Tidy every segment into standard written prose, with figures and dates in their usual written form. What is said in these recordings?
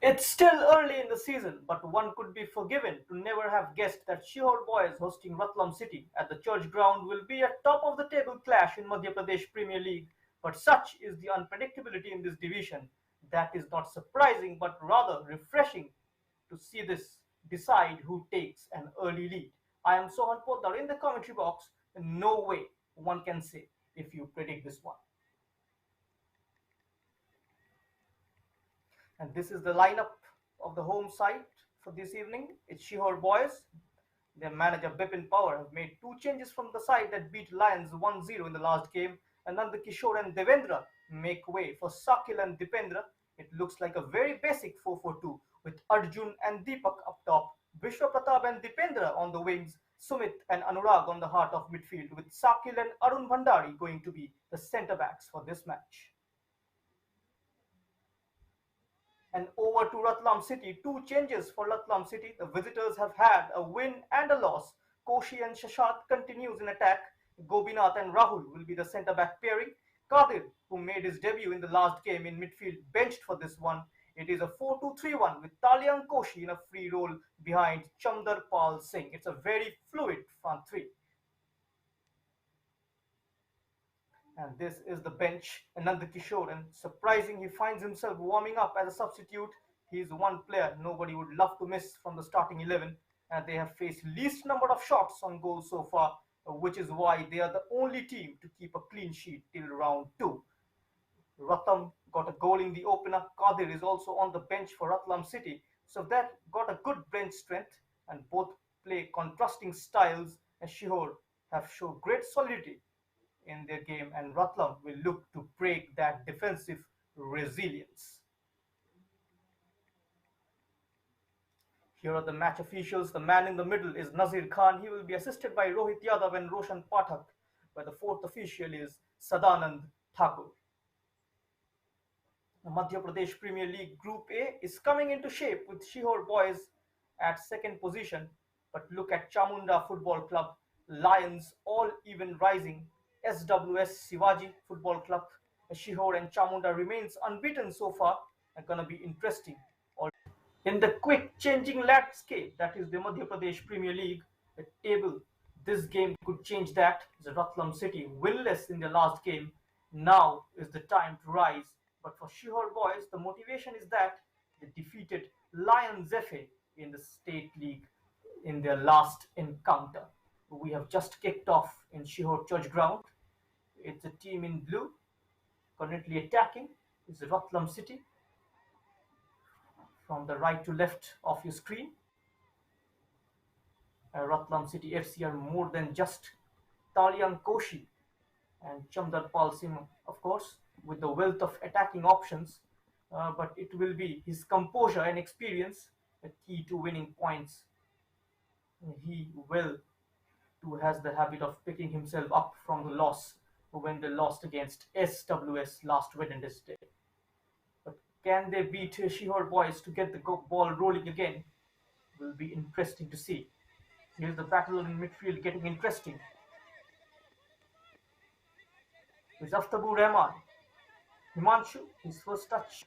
It's still early in the season, but one could be forgiven to never have guessed that Sehore boys hosting Ratlam City at the church ground will be a top of the table clash in Madhya Pradesh Premier League. But such is the unpredictability in this division that is not surprising but rather refreshing to see this decide who takes an early lead. I am Sohan Poddar in the commentary box, and no way one can say if you predict this one. And this is the lineup of the home side for this evening. It's Sehore boys. Their manager Bipin Power have made two changes from the side that beat Lions 1-0 in the last game. Anand Kishore and Devendra make way for Sakil and Dipendra. It looks like a very basic 4-4-2 with Arjun and Deepak up top, Vishwa Pratap and Dipendra on the wings, Sumit and Anurag on the heart of midfield, with Sakil and Arun Bhandari going to be the centre backs for this match. And over to Ratlam City. Two changes for Ratlam City. The visitors have had a win and a loss. Koshi and Shashat continues in attack. Gobinath and Rahul will be the centre-back pairing. Kadir, who made his debut in the last game in midfield, benched for this one. It is a 4-2-3-1 with Talyang Koshi in a free role behind Chamdar Pal Singh. It's a very fluid front three. And this is the bench, Anand Kishore. And surprising, he finds himself warming up as a substitute. He's one player nobody would love to miss from the starting 11. And they have faced least number of shots on goal so far, which is why they are the only team to keep a clean sheet till round 2. Ratlam got a goal in the opener. Kadir is also on the bench for Ratlam City. So that got a good bench strength, and both play contrasting styles, and Sehore have shown great solidity in their game, and Ratlam will look to break that defensive resilience. Here are the match officials. The man in the middle is Nazir Khan. He will be assisted by Rohit Yadav and Roshan Pathak, where the fourth official is Sadanand Thakur. The Madhya Pradesh Premier League Group A is coming into shape with Sehore boys at second position. But look at Chamunda Football Club, Lions all even rising. SWS Sivaji Football Club, Sehore and Chamunda remains unbeaten so far and gonna be interesting. In the quick changing landscape that is the Madhya Pradesh Premier League, the table, this game could change that. The Ratlam City winless in the last game. Now is the time to rise. But for Sehore boys, the motivation is that they defeated Lions FA in the State League in their last encounter. We have just kicked off in Sehore Church Ground. It's a team in blue currently attacking. It's Ratlam City. From the right to left of your screen, Ratlam City FC are more than just Talyang Koshi and Chamdar Pal Singh, of course, with the wealth of attacking options. But it will be his composure and experience the key to winning points. He too has the habit of picking himself up from the loss when they lost against SWS last Wednesday. But can they beat Sehore boys to get the ball rolling again? Will be interesting to see. Here's the battle in midfield getting interesting. With Aftabu Rahman, Himanshu, his first touch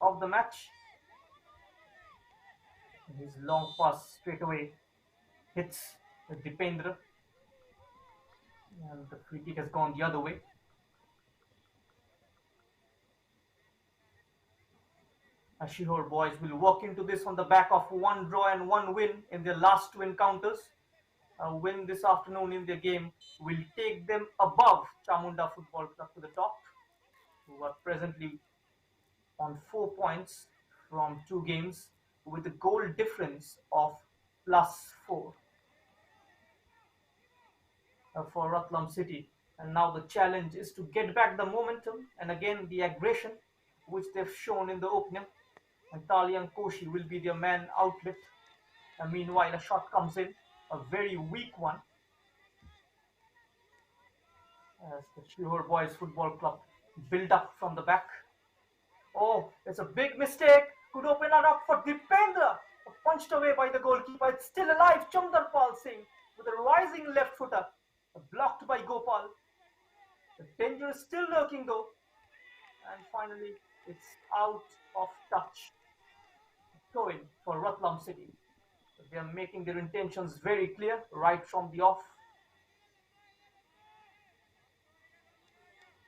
of the match. His long pass straight away hits Dipendra, and the free kick has gone the other way. Sehore boys will walk into this on the back of one draw and one win in their last two encounters. A win this afternoon in their game will take them above Chamunda Football Club to the top, who are presently on 4 points from 2 games with a goal difference of +4 for Ratlam City. And now the challenge is to get back the momentum and again the aggression which they've shown in the opening. And Talyang Koshi will be their man outlet. And meanwhile, a shot comes in, a very weak one, as the Sehore Boys Football Club build up from the back. Oh, it's a big mistake. Could open it up for Dipendra. Punched away by the goalkeeper. It's still alive. Chamdar Pal Singh with a rising left footer. Blocked by Gopal. The danger is still lurking though. And finally, it's out of touch. throw in for Ratlam City. They are making their intentions very clear right from the off.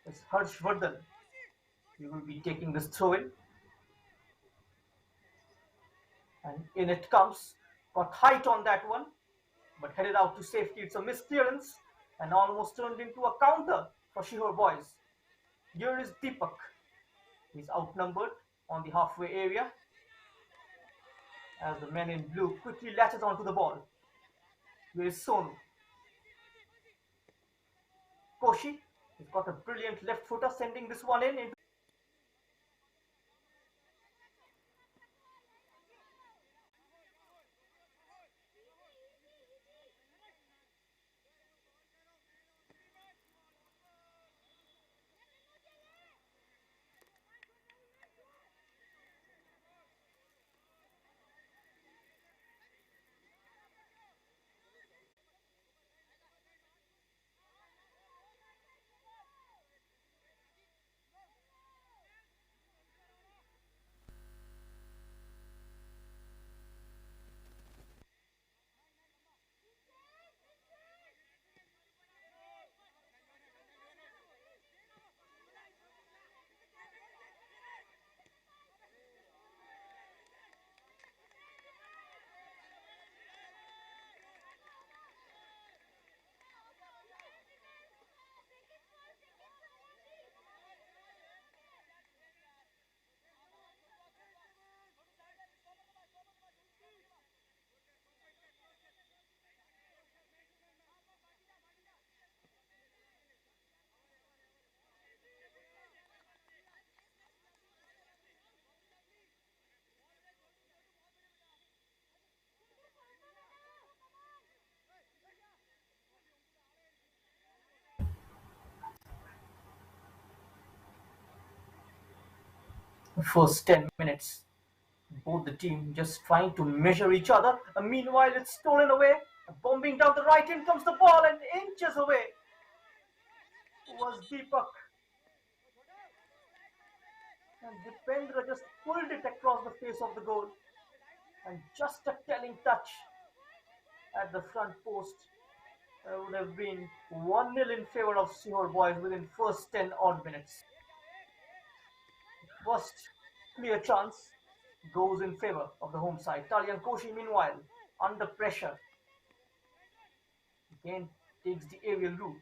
It's Harshvardhan. He will be taking this throw in, and in it comes. Got height on that one, but headed out to safety. It's a misclearance and almost turned into a counter for Sehore boys. Here is Deepak. He's outnumbered on the halfway area as the man in blue quickly latches onto the ball. Here is Sonu. Koshi, he's got a brilliant left footer sending this one in. The first 10 minutes, both the team just trying to measure each other. And meanwhile, it's stolen away. Bombing down the right, in comes the ball and inches away was Deepak. And Dipendra just pulled it across the face of the goal. And just a telling touch at the front post would have been 1-0 in favor of Sehore boys within first 10 odd minutes. First clear chance goes in favor of the home side. Talian Koshi, meanwhile, under pressure, again takes the aerial route.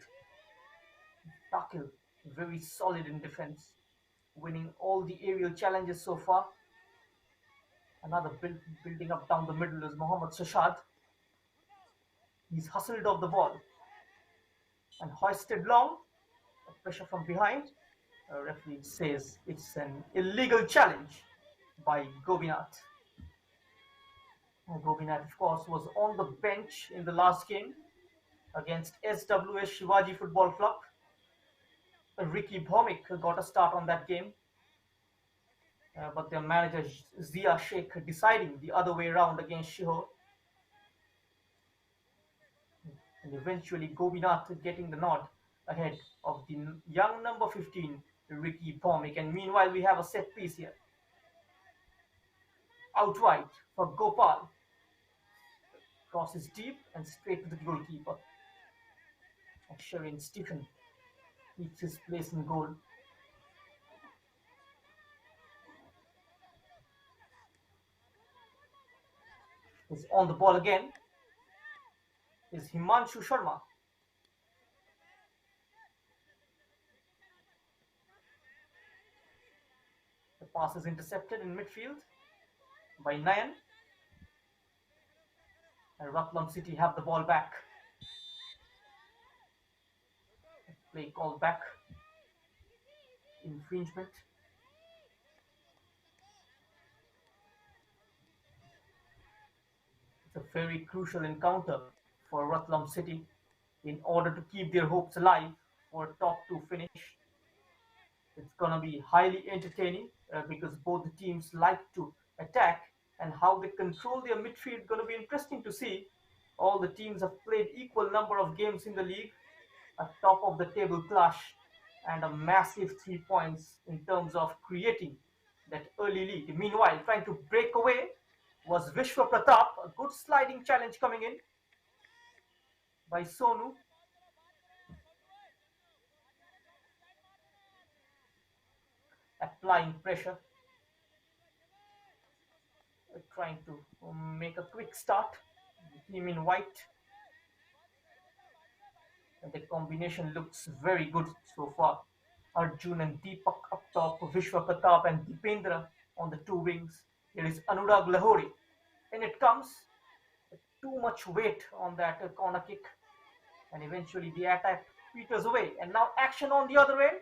Takil, very solid in defense, winning all the aerial challenges so far. Another building up down the middle is Mohammad Shashad. He's hustled off the ball and hoisted long. Pressure from behind. Referee says it's an illegal challenge by Gobinath. Gobinath, of course, was on the bench in the last game against SWS Shivaji Football Club. Ricky Bhomik got a start on that game, but their manager Zia Sheikh deciding the other way around against Sehore. And eventually Gobinath getting the nod ahead of the young number 15, Ricky Bhomik. And meanwhile, we have a set piece here. Outright for Gopal. Crosses deep and straight to the goalkeeper. And Sharin Stephen keeps his place in goal. Is on the ball again is Himanshu Sharma. The pass is intercepted in midfield by Nayan. And Ratlam City have the ball back. Play called back. Infringement. It's a very crucial encounter for Ratlam City in order to keep their hopes alive for a top 2 finish. It's going to be highly entertaining because both the teams like to attack, and how they control their midfield going to be interesting to see. All the teams have played equal number of games in the league, a top of the table clash, and a massive 3 points in terms of creating that early lead. Meanwhile, trying to break away was Vishwa Pratap. A good sliding challenge coming in by Sonu. Applying pressure, trying to make a quick start. Team in white, and the combination looks very good so far. Arjun and Deepak up top, Vishwa Pratap and Deependra on the two wings. Here is Anurag Lahori. And it comes, too much weight on that corner kick, and eventually the attack peters away. And now action on the other end.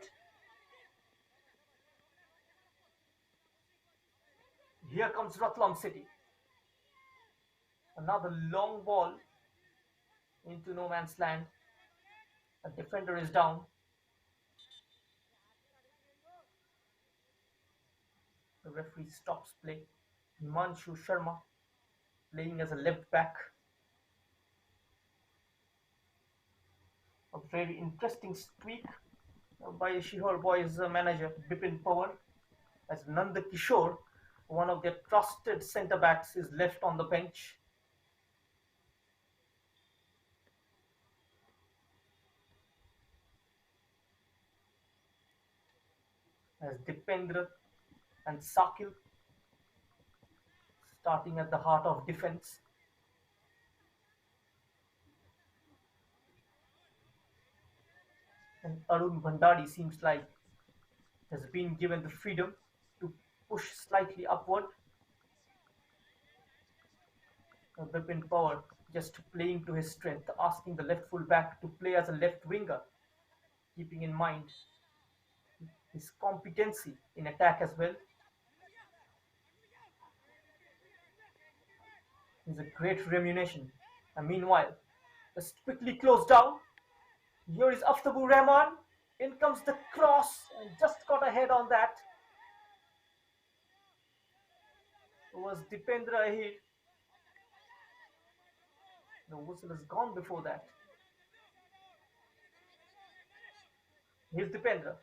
Here comes Ratlam City. Another long ball into no man's land. A defender is down. The referee stops play. Himanshu Sharma playing as a left back. A very interesting tweak by Sehore boys manager Bipin Pawar, as Nanda Kishore, one of their trusted centre backs, is left on the bench. As Dipendra and Sakil starting at the heart of defence. And Arun Bhandari seems like has been given the freedom to push slightly upward. Bipin Power just playing to his strength, asking the left full back to play as a left winger, keeping in mind his competency in attack as well. Is a great remuneration. And meanwhile, just quickly closed down. Here is Aftabu Rahman. In comes the cross and just got ahead on that. It was Dipendra Ahir. The whistle has gone before that. Here's Dipendra.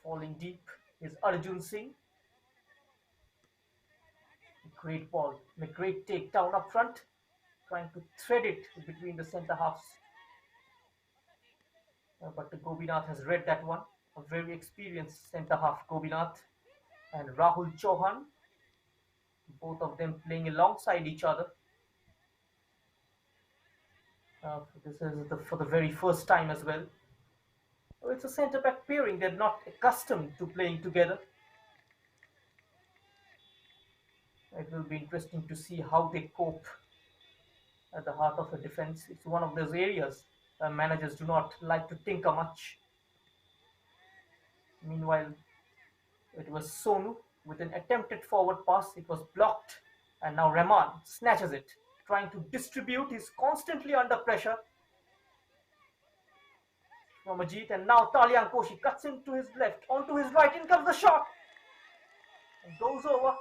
Falling deep is Arjun Singh. Great ball, a great takedown up front, trying to thread it between the centre halves. But Gobinath has read that one. A very experienced centre half, Gobinath and Rahul Chauhan, both of them playing alongside each other. This is for the very first time as well. It's a centre back pairing. They're not accustomed to playing together. It will be interesting to see how they cope at the heart of a defense. It's one of those areas managers do not like to tinker much. Meanwhile, it was Sonu with an attempted forward pass. It was blocked, and now Rahman snatches it, trying to distribute. He's constantly under pressure from Ajit, and now Talian Koshi cuts into his left, onto his right. In comes the shot, and goes over.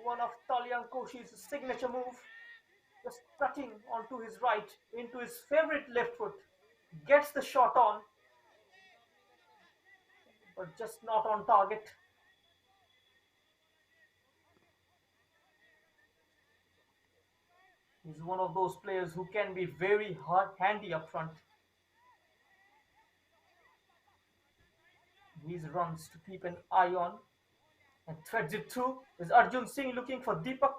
One of Talian Koshi's signature move, just cutting onto his right, into his favorite left foot, gets the shot on, but just not on target. He's one of those players who can be very handy up front. These runs to keep an eye on, and threads it through is Arjun Singh looking for Deepak,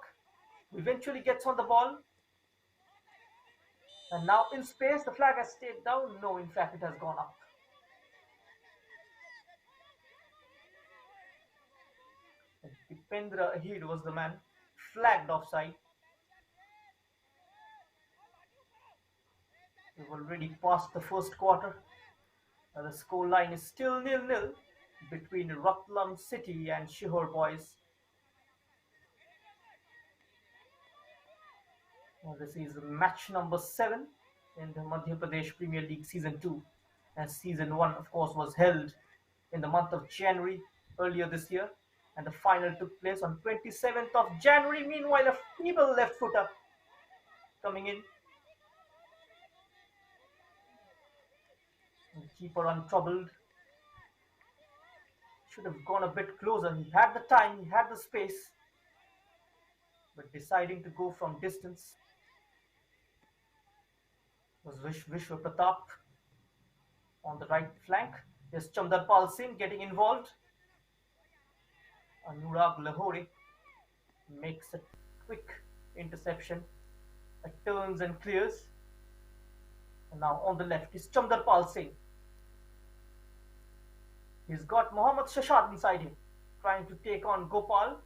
who eventually gets on the ball. And now in space, the flag has stayed down. No, in fact, it has gone up. And Dipendra Ahir was the man flagged offside. We've already passed the first quarter. The score line is still 0-0 between Ratlam City and Sehore boys. This is match number 7 in the Madhya Pradesh Premier League Season 2. And Season 1, of course, was held in the month of January earlier this year. And the final took place on 27th of January. Meanwhile, a feeble left footer coming in. And keeper untroubled. Should have gone a bit closer. He had the time, he had the space, but deciding to go from distance was Vishwa Pratap on the right flank. There's Chandarpal Singh getting involved. Anurag Lahore makes a quick interception. It turns and clears. And now on the left is Chandarpal Singh. He's got Mohammad Shashad inside him, trying to take on Gopal.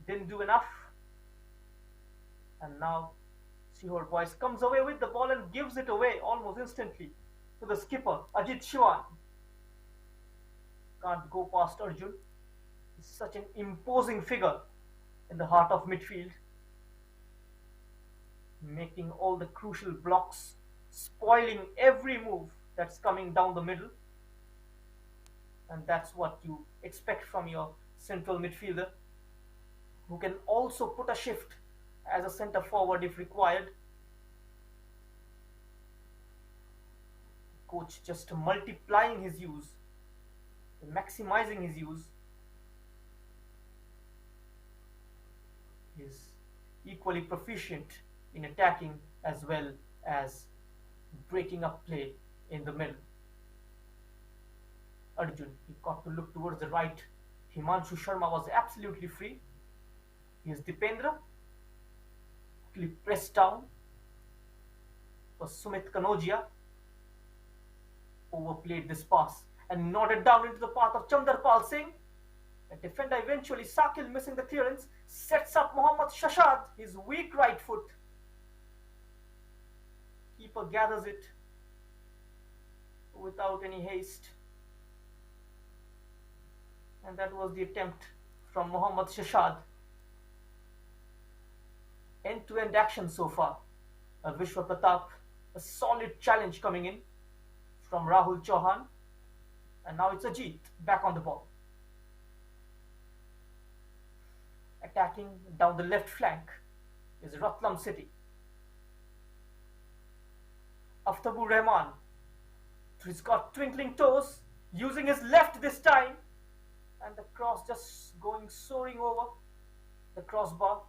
Didn't do enough. And now Sehore Boys comes away with the ball and gives it away almost instantly to the skipper, Ajit Shivan. Can't go past Arjun. He's such an imposing figure in the heart of midfield, making all the crucial blocks, spoiling every move that's coming down the middle. And that's what you expect from your central midfielder, who can also put a shift as a centre forward if required. Coach just multiplying his use, maximizing his use. Is equally proficient in attacking as well as breaking up play in the middle. Arjun, he got to look towards the right. Himanshu Sharma was absolutely free. Here's Dipendra, quickly pressed down for Sumit Kanodia. Overplayed this pass and nodded down into the path of Chandarpal Singh. The defender eventually, Sakil, missing the clearance, sets up Mohammad Shashad, his weak right foot. Keeper gathers it without any haste. And that was the attempt from Mohammad Shashad. End-to-end action so far. Vishwa Pratap, a solid challenge coming in from Rahul Chauhan. And now it's Ajit back on the ball. Attacking down the left flank is Ratlam City. Aftabur Rahman, he's got twinkling toes, using his left this time, and the cross just going soaring over the crossbar.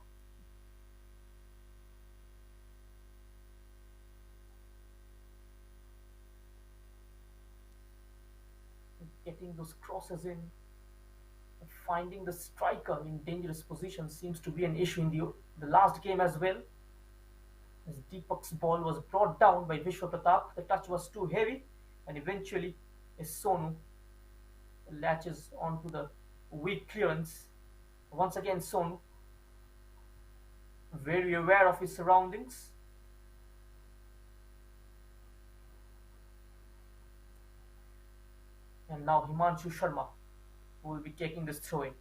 Getting those crosses in, finding the striker in dangerous position seems to be an issue in the last game as well. As Deepak's ball was brought down by Vishwa Pratap, the touch was too heavy, and eventually Sonu latches onto the weak clearance. Once again Sonu, very aware of his surroundings. And now Himanshu Sharma, who will be taking this throw-in.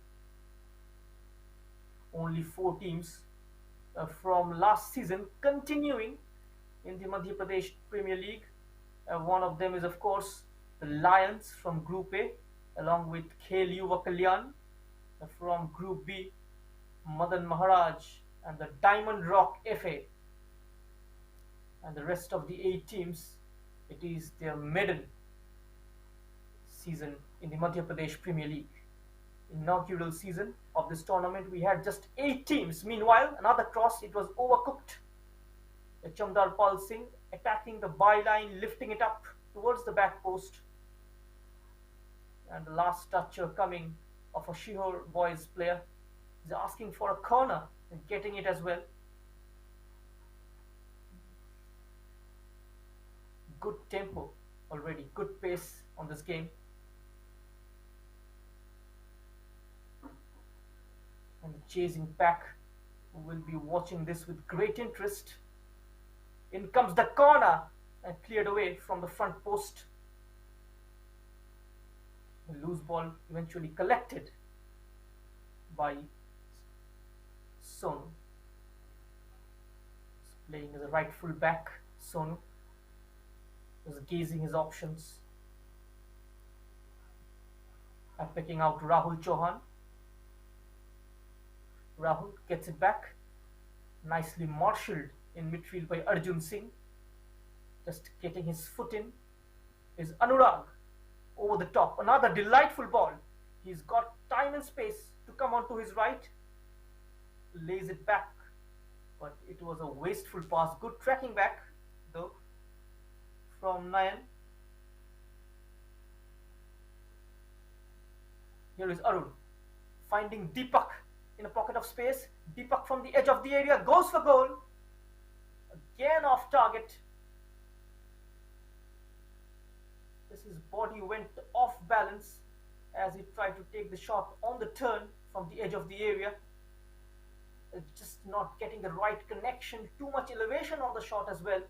Only 4 teams from last season continuing in the Madhya Pradesh Premier League. One of them is, of course, the Lions from Group A, along with Khel Yuva Kalyan from Group B, Madan Maharaj and the Diamond Rock FA. And the rest of the 8 teams, it is their maiden season in the Madhya Pradesh Premier League. Inaugural season of this tournament, we had just 8 teams. Meanwhile, another cross, it was overcooked. Chandarpal Singh attacking the byline, lifting it up towards the back post. And the last toucher coming of a Sehore Boys player is asking for a corner and getting it as well. Good tempo already, good pace on this game. And the chasing pack will be watching this with great interest. In comes the corner and cleared away from the front post. The loose ball eventually collected by Sonu. He's playing as a right full back. Sonu was gazing his options. And picking out Rahul Chauhan. Rahul gets it back, nicely marshalled in midfield by Arjun Singh. Just getting his foot in is Anurag over the top. Another delightful ball. He's got time and space to come onto his right, lays it back, but it was a wasteful pass. Good tracking back, though, from Nayan. Here is Arun finding Deepak in a pocket of space. Deepak from the edge of the area goes for goal. Again off target. His body went off balance as he tried to take the shot on the turn from the edge of the area. Just not getting the right connection, too much elevation on the shot as well.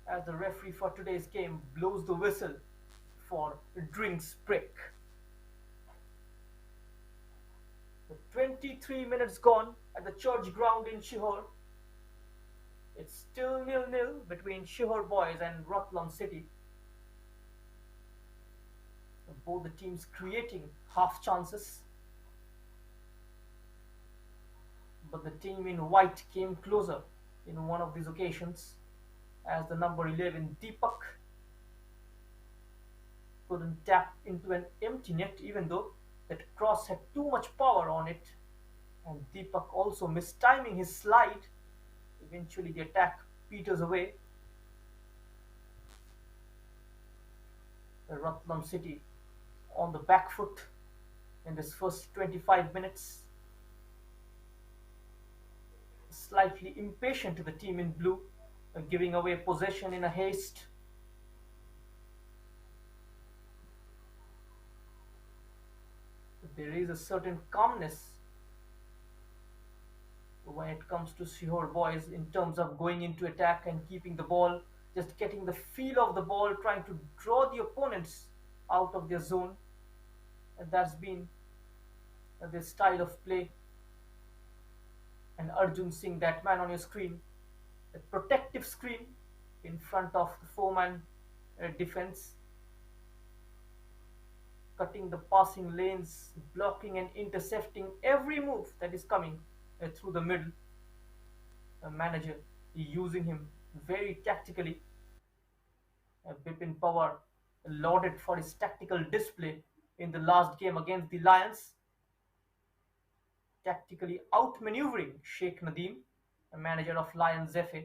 As the referee for today's game blows the whistle for drinks break. The 23 minutes gone at the church ground in Sehore. It's still 0-0 between Sehore boys and Ratlam city. Both the teams creating half chances. But the team in white came closer in one of these occasions as the number 11 Deepak couldn't tap into an empty net, even though that cross had too much power on it. And Deepak also mistiming his slide. Eventually the attack peters away. The Ratlam city on the back foot in this first 25 minutes. Slightly impatient to the team in blue, giving away possession in a haste. There is a certain calmness when it comes to Sehore boys in terms of going into attack and keeping the ball, just getting the feel of the ball, trying to draw the opponents out of their zone. And that's been their style of play. And Arjun seeing that man on your screen, a protective screen in front of the four-man defense, cutting the passing lanes, blocking and intercepting every move that is coming through the middle. A manager using him very tactically. Bipin Pawar lauded for his tactical display in the last game against the Lions, tactically outmaneuvering Sheikh Nadeem, a manager of Lions FA,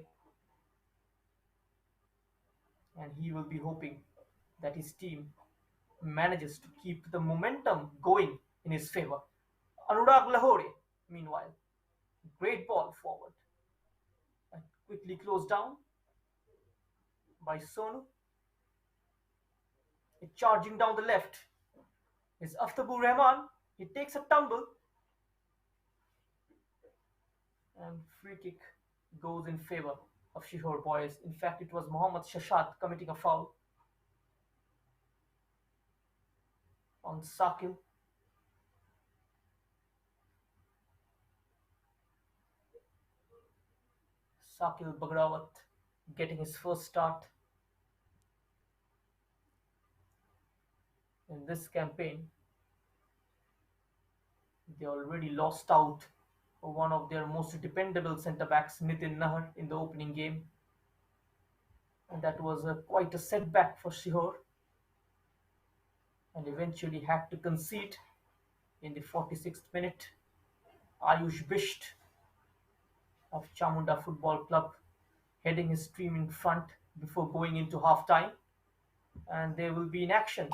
and he will be hoping that his team manages to keep the momentum going in his favor. Anurag Lahore, meanwhile, great ball forward, and quickly closed down by Sonu. Charging down the left is Aftabur Rahman. He takes a tumble and free kick goes in favor of Sehore boys. In fact, it was Mohammad Shashat committing a foul on Sakil. Sakil Bagrawat getting his first start in this campaign. They already lost out one of their most dependable centre-backs, Nitin Nahar, in the opening game. And that was quite a setback for Sehore. And eventually had to concede in the 46th minute. Ayush Bisht of Chamunda Football Club heading his team in front before going into half-time. And they will be in action.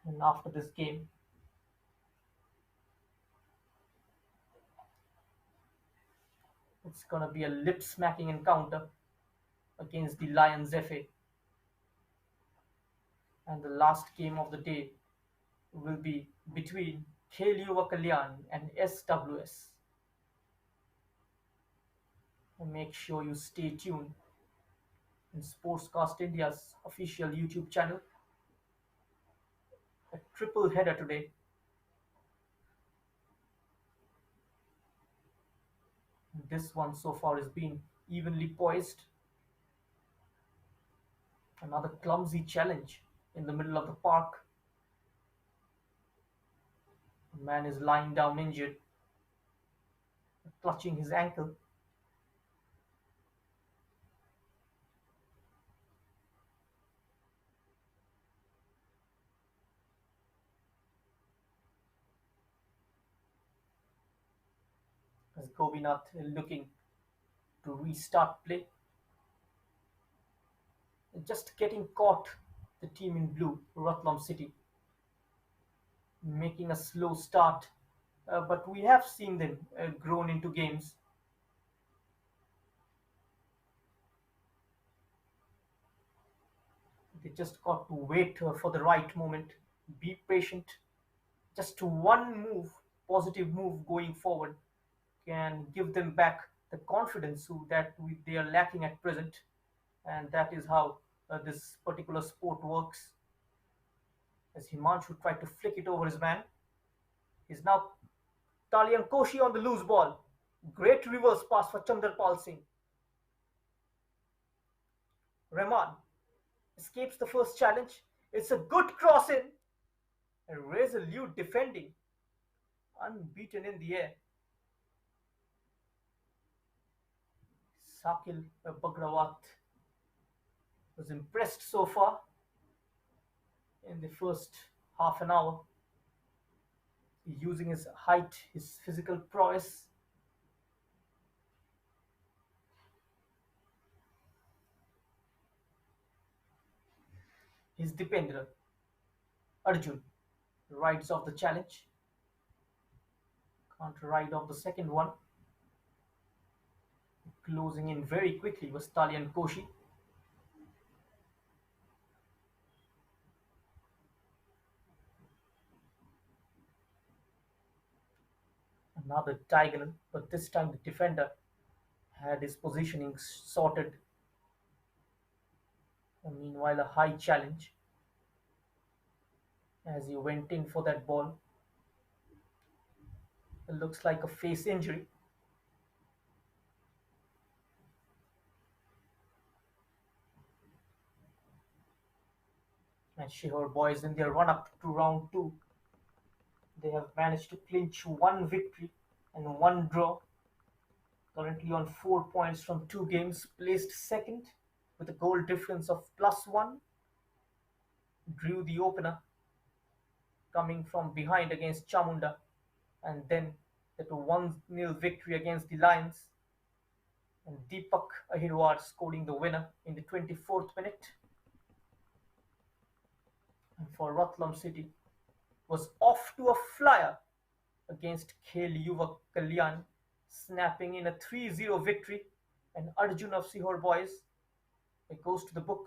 And after this game, it's going to be a lip-smacking encounter against the Lions FA. And the last game of the day will be between Khel Yuva Kalyan and SWS. And make sure you stay tuned in Sportscast India's official YouTube channel. A triple header today. This one so far has been evenly poised. Another clumsy challenge in the middle of the park. The man is lying down injured, clutching his ankle. as Gobinath looking to restart play. Just getting caught, the team in blue, Ratlam City, making a slow start, but we have seen them grown into games. They just got to wait for the right moment, be patient. Just one move, positive move going forward, can give them back the confidence they are lacking at present, and that is how this particular sport works. As Himanshu tried to flick it over his man, he's now Talian Koshi on the loose ball. Great reverse pass for Chandrapal Singh. Rahman escapes the first challenge. It's a good cross in. And resolute defending. Unbeaten in the air. Sakil Bagrawat was impressed so far in the first half an hour. Using his height, his physical prowess. His defender, Arjun, rides off the challenge. Can't ride off the second one. Closing in very quickly was Talian Koshi. Another diagonal, but this time the defender had his positioning sorted. And meanwhile, a high challenge as he went in for that ball. It looks like a face injury. And Sehore boys in their run up to round 2, they have managed to clinch one victory and one draw. Currently on 4 points from 2 games, placed second with a goal difference of +1. Drew the opener, coming from behind against Chamunda, and then that 1-0 victory against the Lions. And Deepak Ahirwar scoring the winner in the 24th minute. And for Ratlam City, was off to a flyer against Khel Yuvak Kalyan, snapping in a 3-0 victory. And Arjun of Sehore boys, it goes to the book.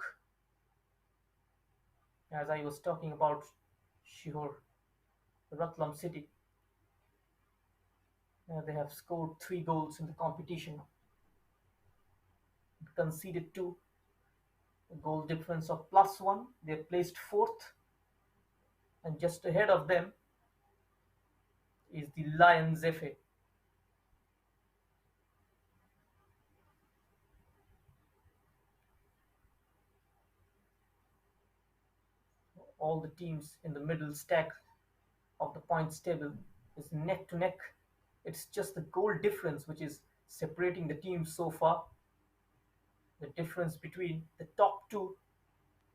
As I was talking about Sehore, Ratlam City, they have scored 3 goals in the competition, conceded 2, a goal difference of +1. They are placed 4th, and just ahead of them is the Lions FA. All the teams in the middle stack of the points table is neck to neck. It's just the goal difference which is separating the teams so far. The difference between the top 2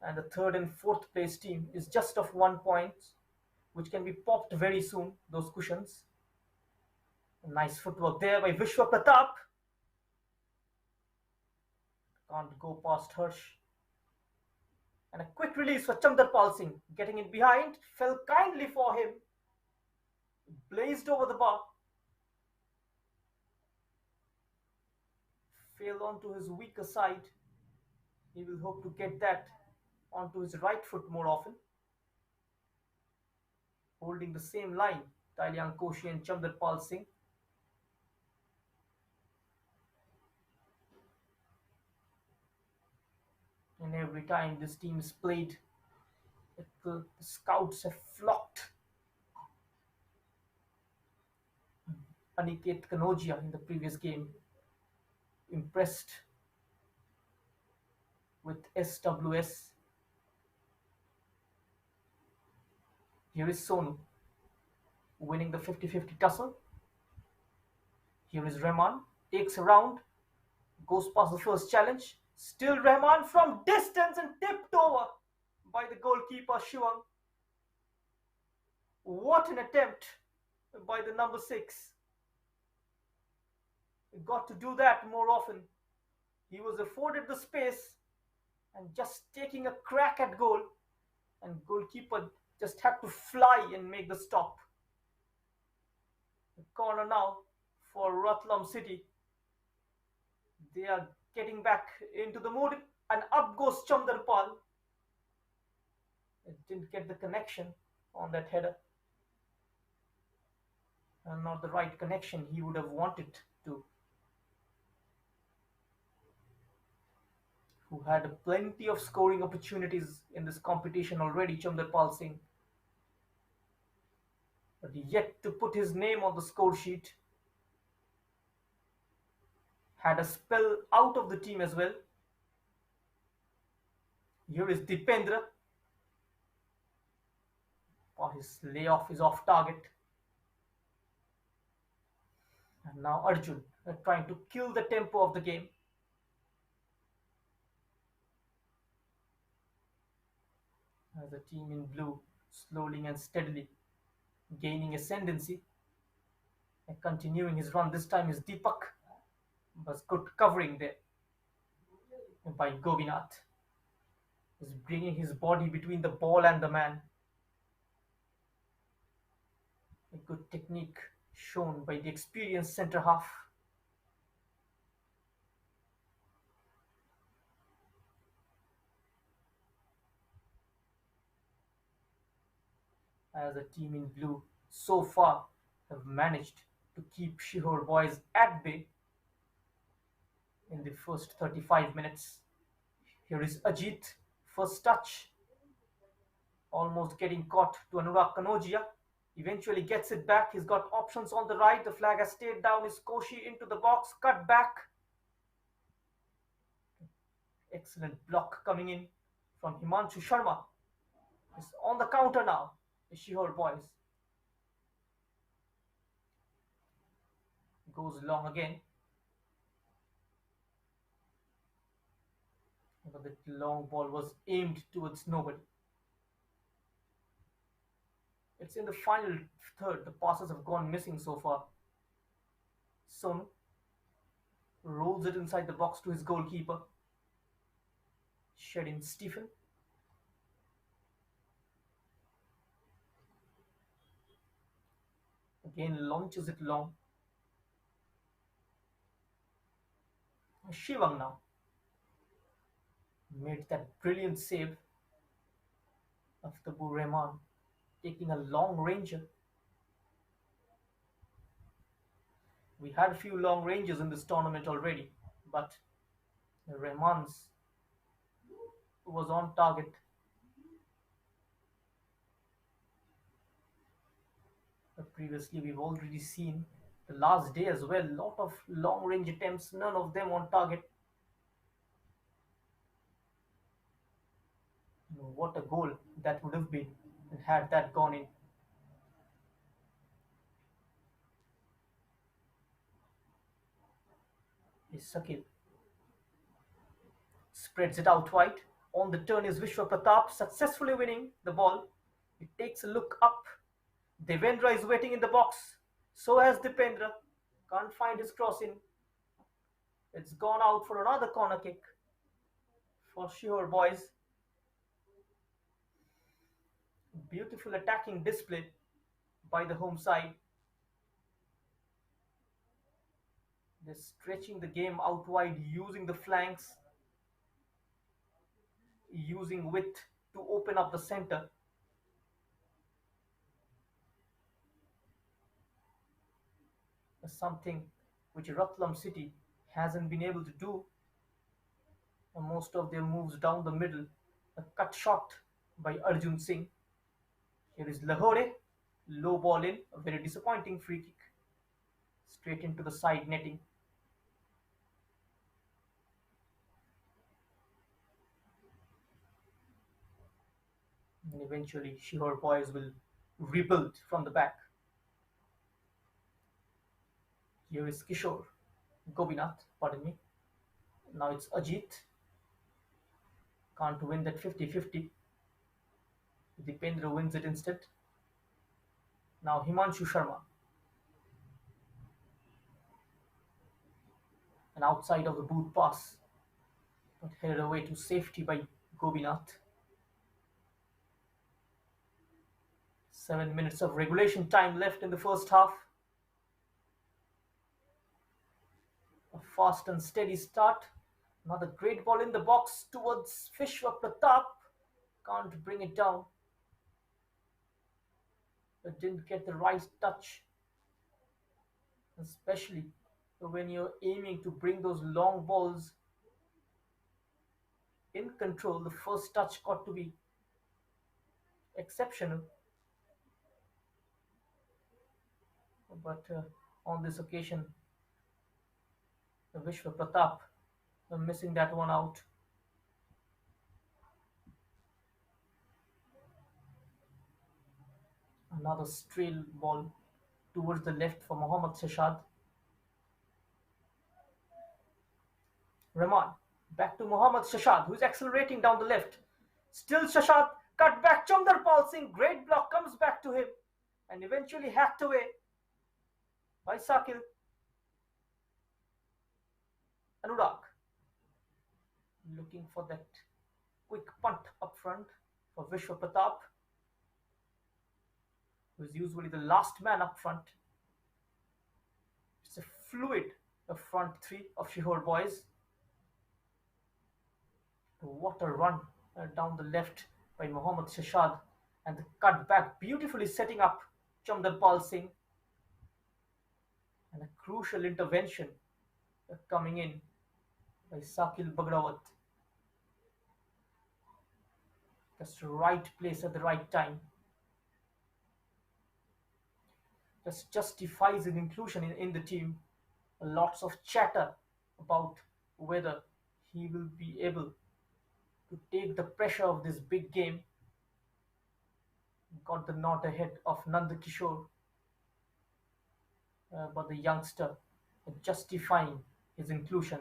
and the 3rd and 4th place team is just of 1 point, which can be popped very soon, those cushions. A nice footwork there by Vishwa Pratap. Can't go past Harsh. And a quick release for Chandrapal Singh, getting in behind, fell kindly for him, blazed over the bar, fell onto his weaker side. He will hope to get that onto his right foot more often. Holding the same line, Talian Koshi and Chandrapal Singh. And every time this team is played, the scouts have flocked. Aniket Kanodia in the previous game impressed with SWS. Here is Sonu winning the 50-50 tussle. Here is Rahman, takes a round, goes past the first challenge. Still Rahman from distance and tipped over by the goalkeeper Shivang. What an attempt by the number 6. got to do that more often. He was afforded the space and just taking a crack at goal, and goalkeeper just had to fly and make the stop. The corner now for Ratlam City. They are getting back into the mood, and up goes Chandarpal. It didn't get the connection on that header, and not the right connection he would have wanted to. Who had plenty of scoring opportunities in this competition already, Chandarpal Singh, but yet to put his name on the score sheet. Had a spell out of the team as well. Here is Dipendra. Oh, his layoff is off target. And now Arjun trying to kill the tempo of the game. As the team in blue slowly and steadily gaining ascendancy and continuing his run. This time is Deepak. Was good covering there by Govinath. Is bringing his body between the ball and the man. A good technique shown by the experienced centre half. As the team in blue so far have managed to keep Sehore boys at bay in the first 35 minutes. Here is Ajit, first touch, almost getting caught to Anurag Kanojia. Eventually gets it back. He's got options on the right. The flag has stayed down. Is Koshi into the box, cut back. Excellent block coming in from Himanshu Sharma. Is on the counter now. The Sehore boys. Goes long again. But the long ball was aimed towards nobody. It's in the final third. The passes have gone missing so far. Sonu rolls it inside the box to his goalkeeper. Shed in Stephen. Again launches it long. Shivang now made that brilliant save of Tabu Rahman, taking a long ranger. We had a few long ranges in this tournament already, but Rahman's was on target. But previously we've already seen the last day as well, lot of long range attempts, none of them on target. What a goal that would have been had that gone in. Is Sakil spreads it out wide. On the turn is Vishwa Pratap, successfully winning the ball. He takes a look up. Devendra is waiting in the box. So has Dipendra. Can't find his cross in. It's gone out for another corner kick for Sehore boys. Beautiful attacking display by the home side. They're stretching the game out wide, using the flanks, using width to open up the center. Something which Ratlam City hasn't been able to do. Most of their moves down the middle. A cut shot by Arjun Singh. Here is Lahore. Low ball in. A very disappointing free kick. Straight into the side netting. And eventually Sehore boys will rebuild from the back. Here is Kishore. Govinath, pardon me. Now it's Ajit. Can't win that 50-50. Dipendra wins it instead. Now Himanshu Sharma. and outside of the boot pass, but headed away to safety by Gobinath. 7 minutes of regulation time left in the first half. A fast and steady start. Another great ball in the box towards Vishwa Pratap. Can't bring it down. But didn't get the right touch. Especially when you're aiming to bring those long balls in control, the first touch got to be exceptional. But on this occasion, Vishwa Pratap missing that one out. Another stray ball towards the left for Mohammad Shashad. Rahman back to Mohammad Shashad, who's accelerating down the left. Still Shashad, cut back. Chandar Pal Singh, great block, comes back to him and eventually hacked away by Sakil. Anurag looking for that quick punt up front for Vishwa Pratap, who is usually the last man up front. It's a fluid front three of Sehore boys. What a run down the left by Mohammad Shashad, and the cut back beautifully setting up Chandarpal Singh, and a crucial intervention coming in by Sakil Bagrawat. Just right place at the right time. Just justifies his inclusion in the team. Lots of chatter about whether he will be able to take the pressure of this big game. Got the nod ahead of Nandakishore, but the youngster justifying his inclusion.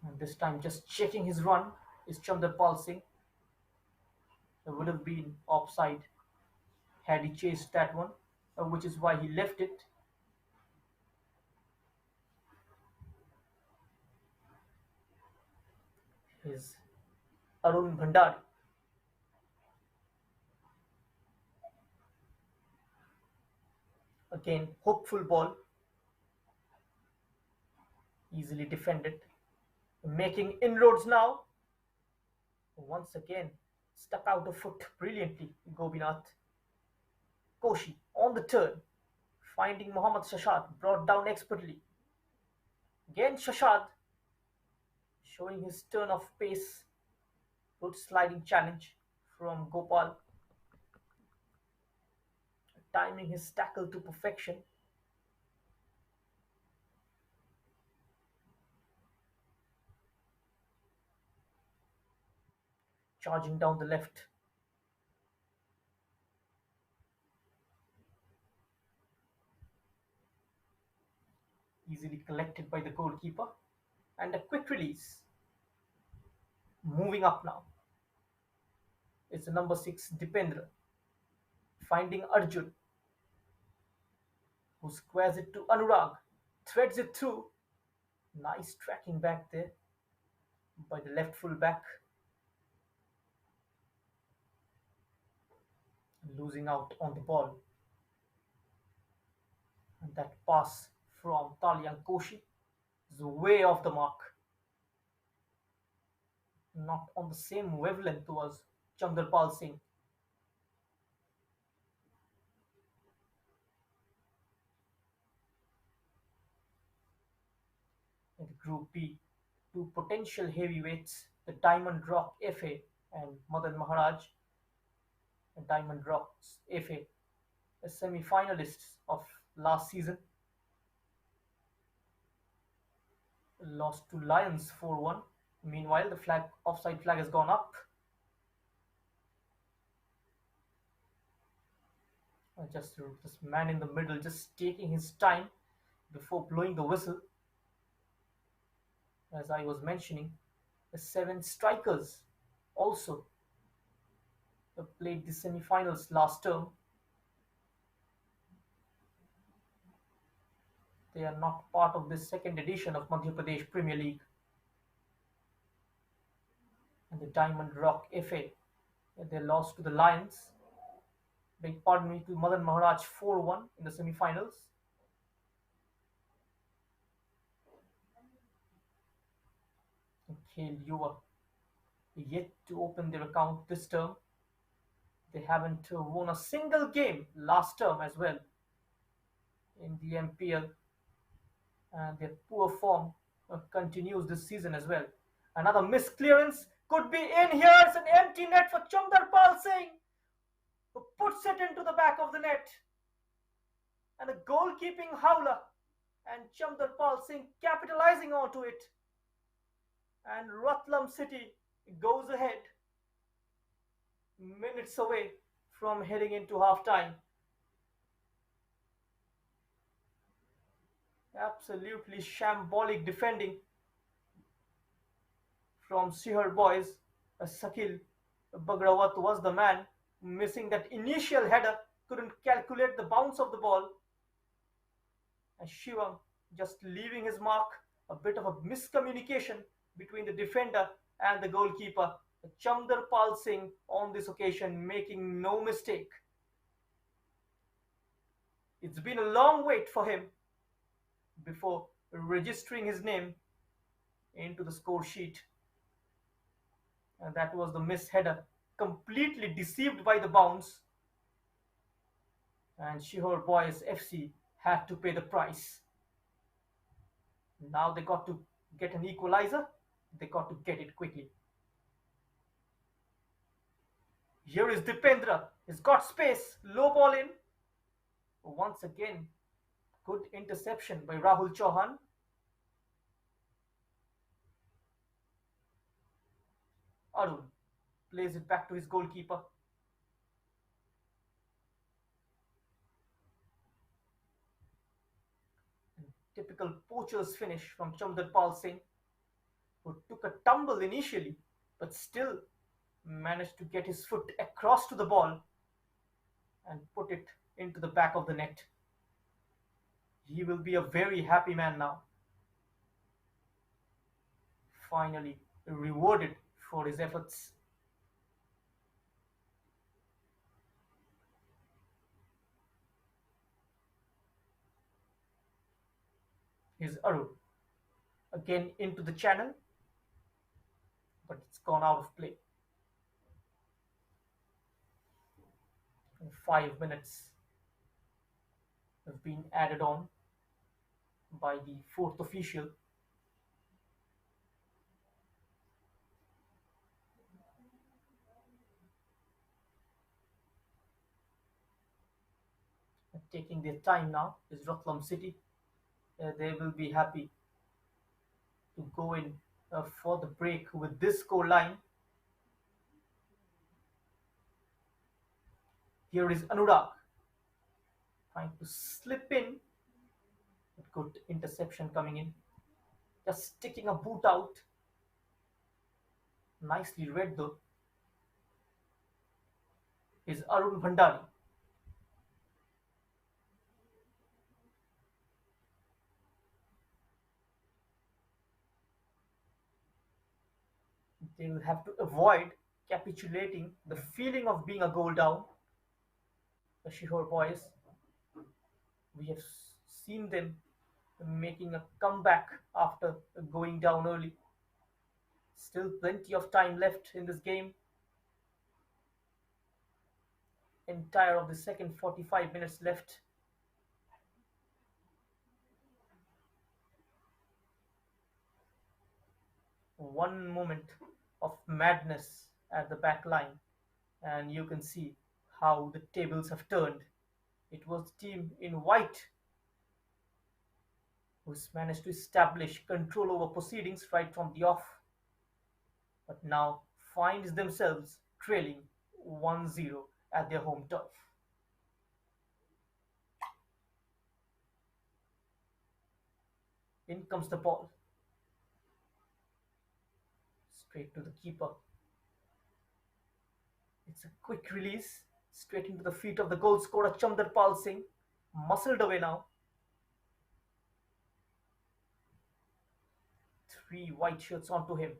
And this time just checking his run is Chandarpal Singh. There would have been offside had he chased that one, which is why he left it. Is Arun Bhandari. Again, hopeful ball. Easily defended. Making inroads now. Once again, stuck out of foot brilliantly, Gobinath. Koshi on the turn. Finding Mohammad Shashad, brought down expertly. Again Shashad, showing his turn of pace. Good sliding challenge from Gopal. Timing his tackle to perfection. Charging down the left. Easily collected by the goalkeeper. And a quick release. Moving up now. It's the number 6, Dipendra. Finding Arjun, who squares it to Anurag. Threads it through. Nice tracking back there by the left full back. Losing out on the ball. And that pass from Talian Koshi is way off the mark. Not on the same wavelength was Chandarpal Singh. In Group B, two potential heavyweights, the Diamond Rock FA and Madan Maharaj. The Diamond Rocks FA, semi-finalists of last season. Lost to Lions 4-1. Meanwhile, the offside flag has gone up. Just this man in the middle, just taking his time before blowing the whistle. As I was mentioning, the 7 strikers also played the semi-finals last term. They are not part of this second edition of Madhya Pradesh Premier League and the Diamond Rock FA. They lost to the Lions, beg pardon me, to Madan Maharaj 4-1 in the semi-finals. And Khel Yuva yet to open their account this term. They haven't won a single game last term as well in the MPL, and their poor form continues this season as well. Another missed clearance could be in here. It's an empty net for Chandarpal Singh, who puts it into the back of the net. And a goalkeeping howler, and Chandarpal Singh capitalizing onto it. And Ratlam City goes ahead, minutes away from heading into half time. Absolutely shambolic defending from Sehore boys. Sakil Bagrawat was the man missing that initial header, couldn't calculate the bounce of the ball. And Shivam just leaving his mark, a bit of a miscommunication between the defender and the goalkeeper. Chandarpal Singh on this occasion making no mistake. It's been a long wait for him before registering his name into the score sheet. And that was the missed header, completely deceived by the bounce. And Sehore Boys FC had to pay the price. Now they got to get an equalizer. They got to get it quickly. Here is Dipendra. He's got space. Low ball in. Once again, good interception by Rahul Chauhan. Arun plays it back to his goalkeeper. Typical poacher's finish from Chandarpal Singh, who took a tumble initially, but still managed to get his foot across to the ball and put it into the back of the net. He will be a very happy man now. Finally rewarded for his efforts. Here's Arun. Again into the channel, but it's gone out of play. 5 minutes have been added on by the fourth official. Taking their time now is Ratlam City. They will be happy to go in for the break with this score line. Here is Anurag trying to slip in. Good interception coming in. Just sticking a boot out. Nicely read though. Is Arun Bhandari. They will have to avoid capitulating the feeling of being a goal down. The Sehore boys, we have seen them making a comeback after going down early. Still plenty of time left in this game. Entire of the second 45 minutes left. One moment of madness at the back line, and you can see how the tables have turned. It was the team in white who's managed to establish control over proceedings right from the off, but now finds themselves trailing 1-0 at their home turf. In comes the ball. Straight to the keeper. It's a quick release, straight into the feet of the goal scorer Chandarpal Singh. Muscled away now. Three white shirts onto him.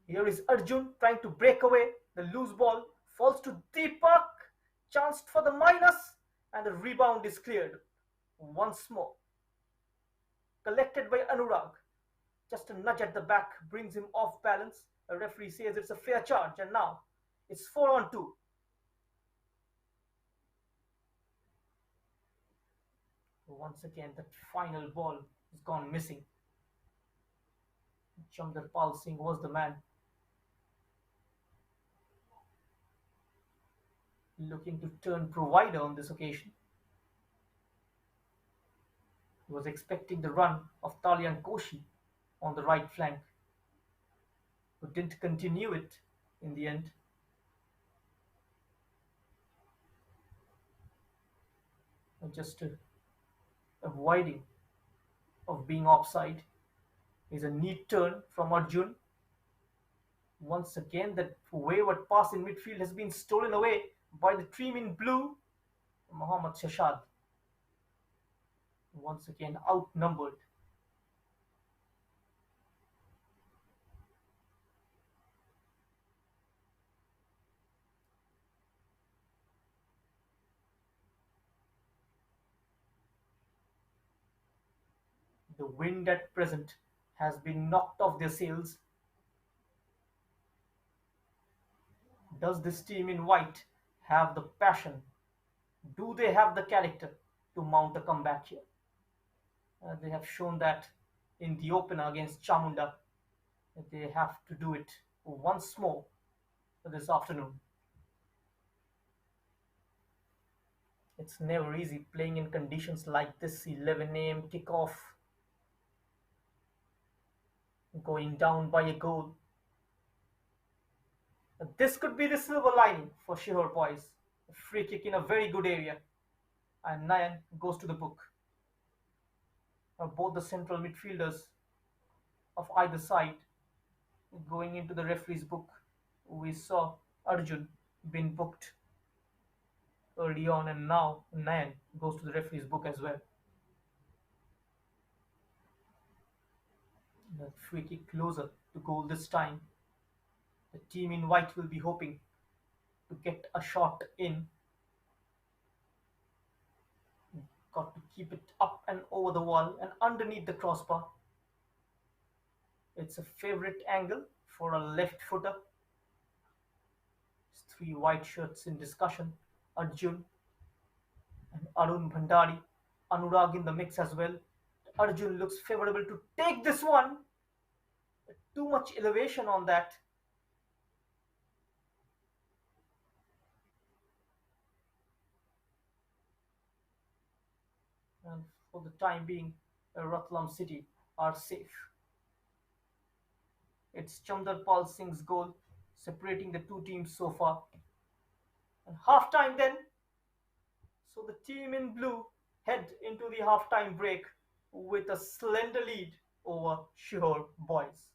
Here is Arjun trying to break away. The loose ball falls to Deepak. Chanced for the minus, and the rebound is cleared. Once more. Collected by Anurag. Just a nudge at the back brings him off balance. A referee says it's a fair charge, and now it's 4 on 2. Once again, that final ball has gone missing. Chamdarpal Singh was the man looking to turn provider on this occasion. He was expecting the run of Talian Koshi on the right flank, but didn't continue it in the end. Just avoiding of being offside is a neat turn from Arjun. Once again, that wayward pass in midfield has been stolen away by the team in blue. Mohammad Shashad once again outnumbered. The wind at present has been knocked off their sails. Does this team in white have the passion? Do they have the character to mount a comeback here? They have shown that in the opener against Chamunda. They have to do it once more this afternoon. It's never easy playing in conditions like this. 11 a.m. kickoff, going down by a goal. This could be the silver lining for Sehore boys. A free kick in a very good area, and Nayan goes to the book. Both the central midfielders of either side going into the referee's book. We saw Arjun being booked early on, and now Nayan goes to the referee's book as well. The free kick closer to goal this time. The team in white will be hoping to get a shot in. Got to keep it up and over the wall and underneath the crossbar. It's a favorite angle for a left footer. It's three white shirts in discussion. Arjun and Arun Bhandari. Anurag in the mix as well. Arjun looks favorable to take this one. Too much elevation on that. And for the time being, Ratlam City are safe. It's Chamdarpal Singh's goal separating the two teams so far. And half time then. So the team in blue head into the half-time break with a slender lead over Sehore boys.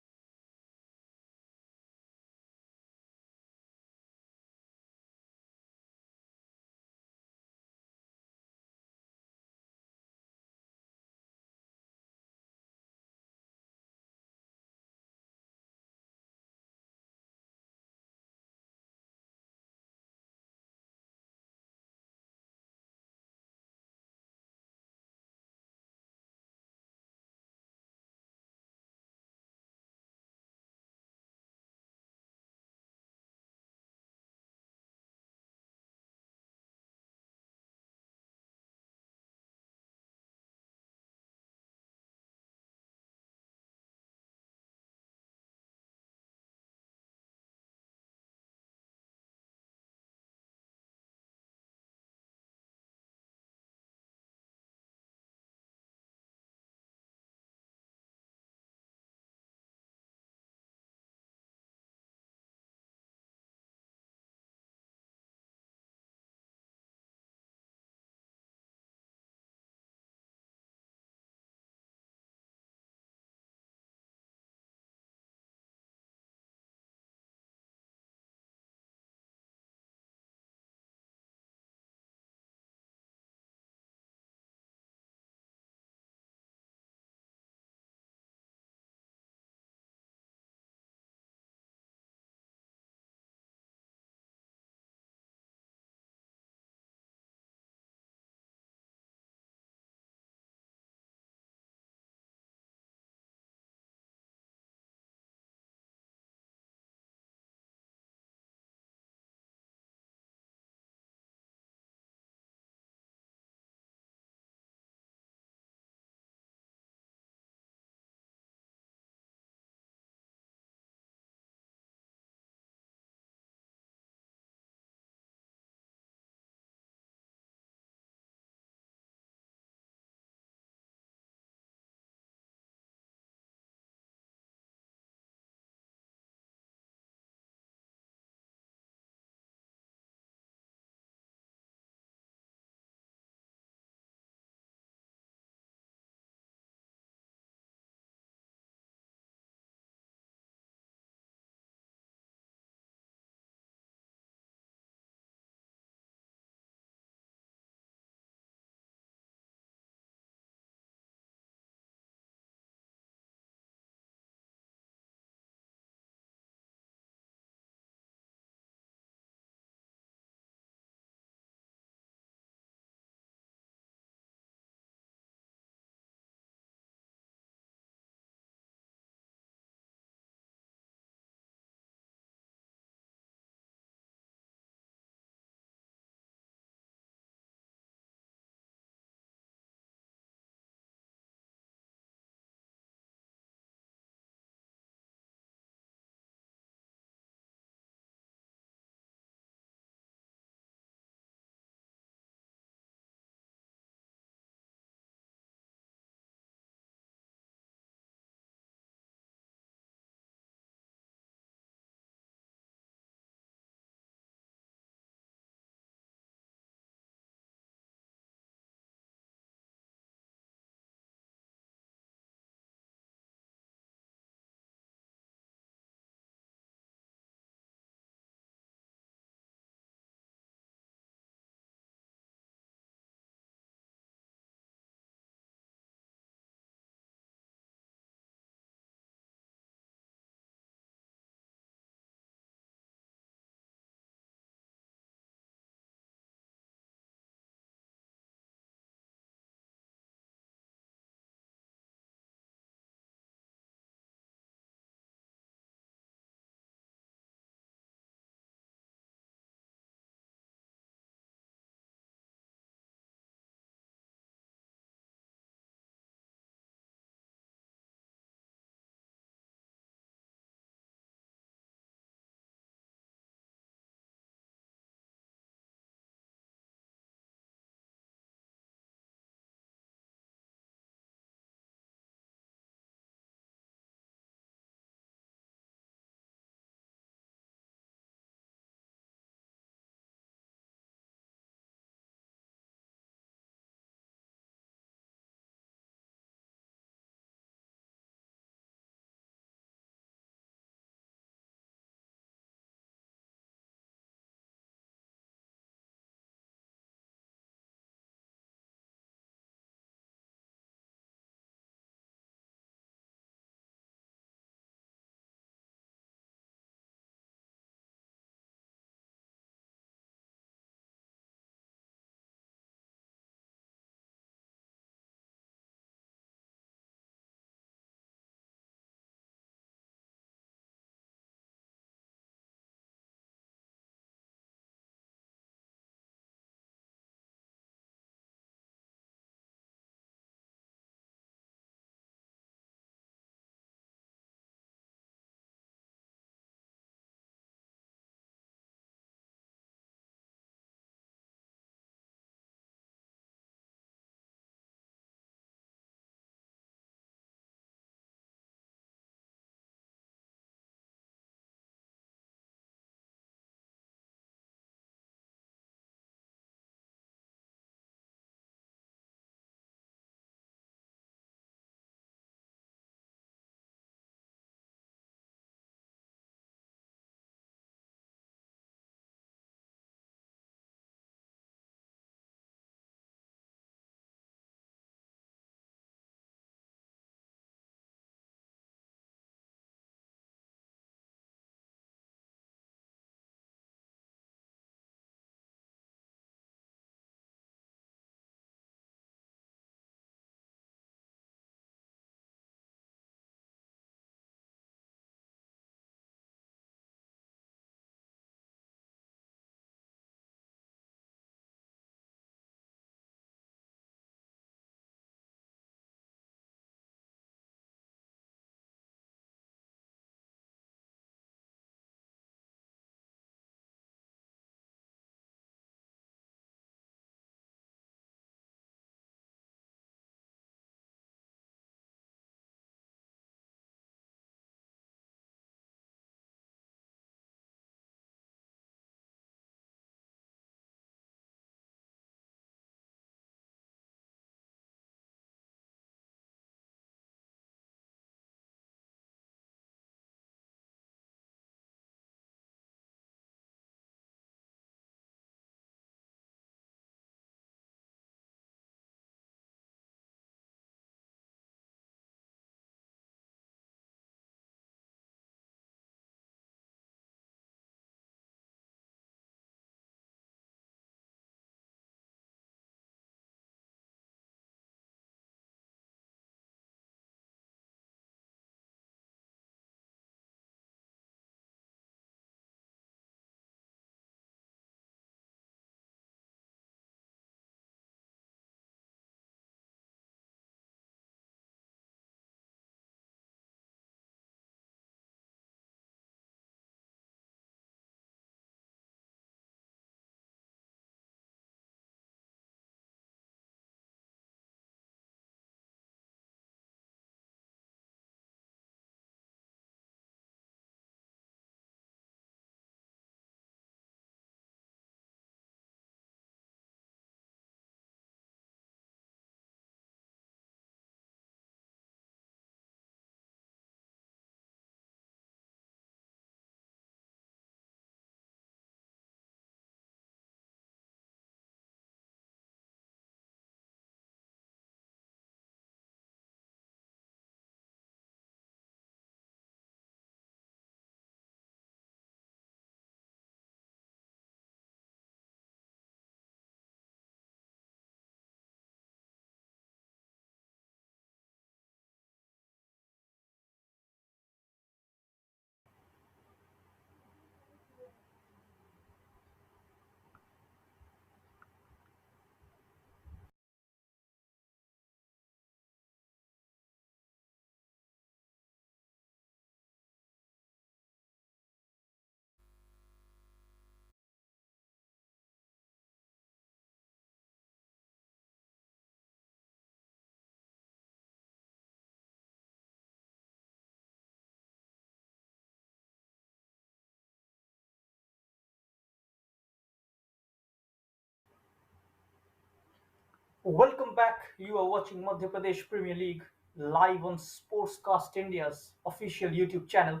Welcome back. You are watching Madhya Pradesh Premier League live on Sportscast India's official YouTube channel.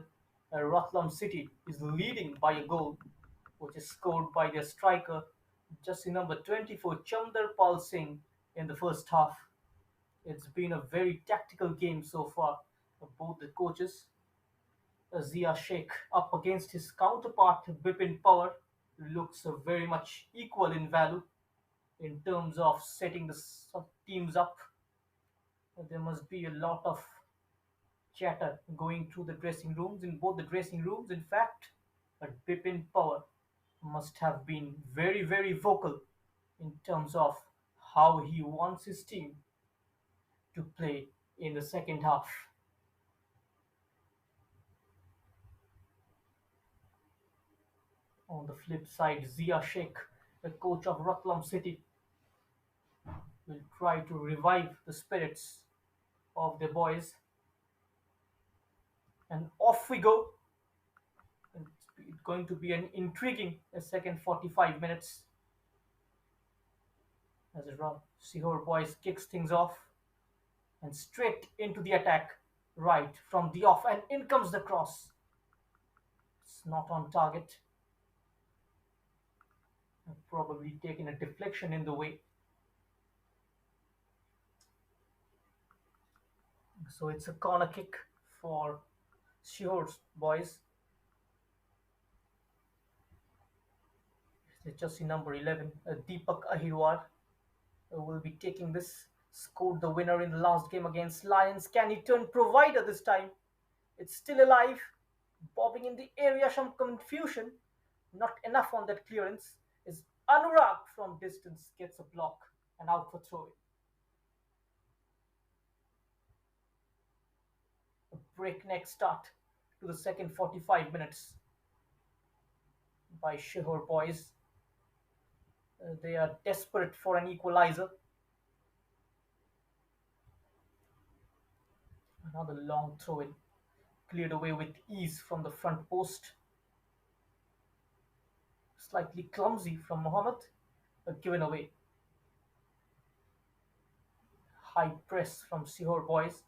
Ratlam City is leading by a goal, which is scored by their striker, jersey number 24, Chamdar Pal Singh, in the first half. It's been a very tactical game so far. Both the coaches, Zia Sheikh up against his counterpart Bipin Power, looks very much equal in value in terms of setting the teams up. There must be a lot of chatter going through the dressing rooms, in both the dressing rooms, in fact. But Bipin Power must have been very, very vocal in terms of how he wants his team to play in the second half. On the flip side, Zia Sheikh, the coach of Ratlam City, will try to revive the spirits of the boys. And off we go. It's going to be an intriguing second 45 minutes as Sehore boys kicks things off and straight into the attack, right from the off, and in comes the cross. It's not on target. Probably taken a deflection in the way. So it's a corner kick for Sehore's boys. It's jersey number 11, Deepak Ahirwar, will be taking this. Scored the winner in the last game against Lions. Can he turn provider this time? It's still alive, bobbing in the area, some confusion. Not enough on that clearance. Is Anurag from distance gets a block and out for throw. A breakneck start to the second 45 minutes by Sehore boys. They are desperate for an equalizer. Another long throw in, cleared away with ease from the front post. Slightly clumsy from Mohammed, given away. High press from Sehore boys.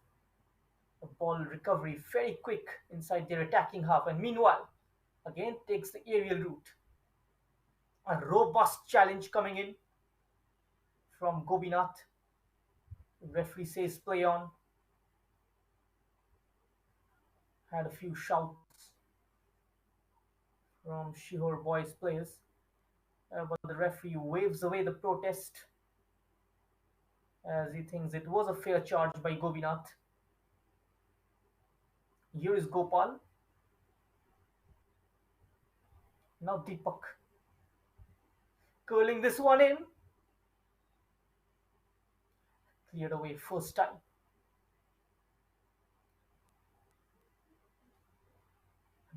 The ball recovery very quick inside their attacking half, and meanwhile, again takes the aerial route. A robust challenge coming in from Gobinath. The referee says play on. Had a few shouts from Sehore boys players, but the referee waves away the protest as he thinks it was a fair charge by Gobinath. Here is Gopal. Now Deepak curling this one in. Cleared away first time.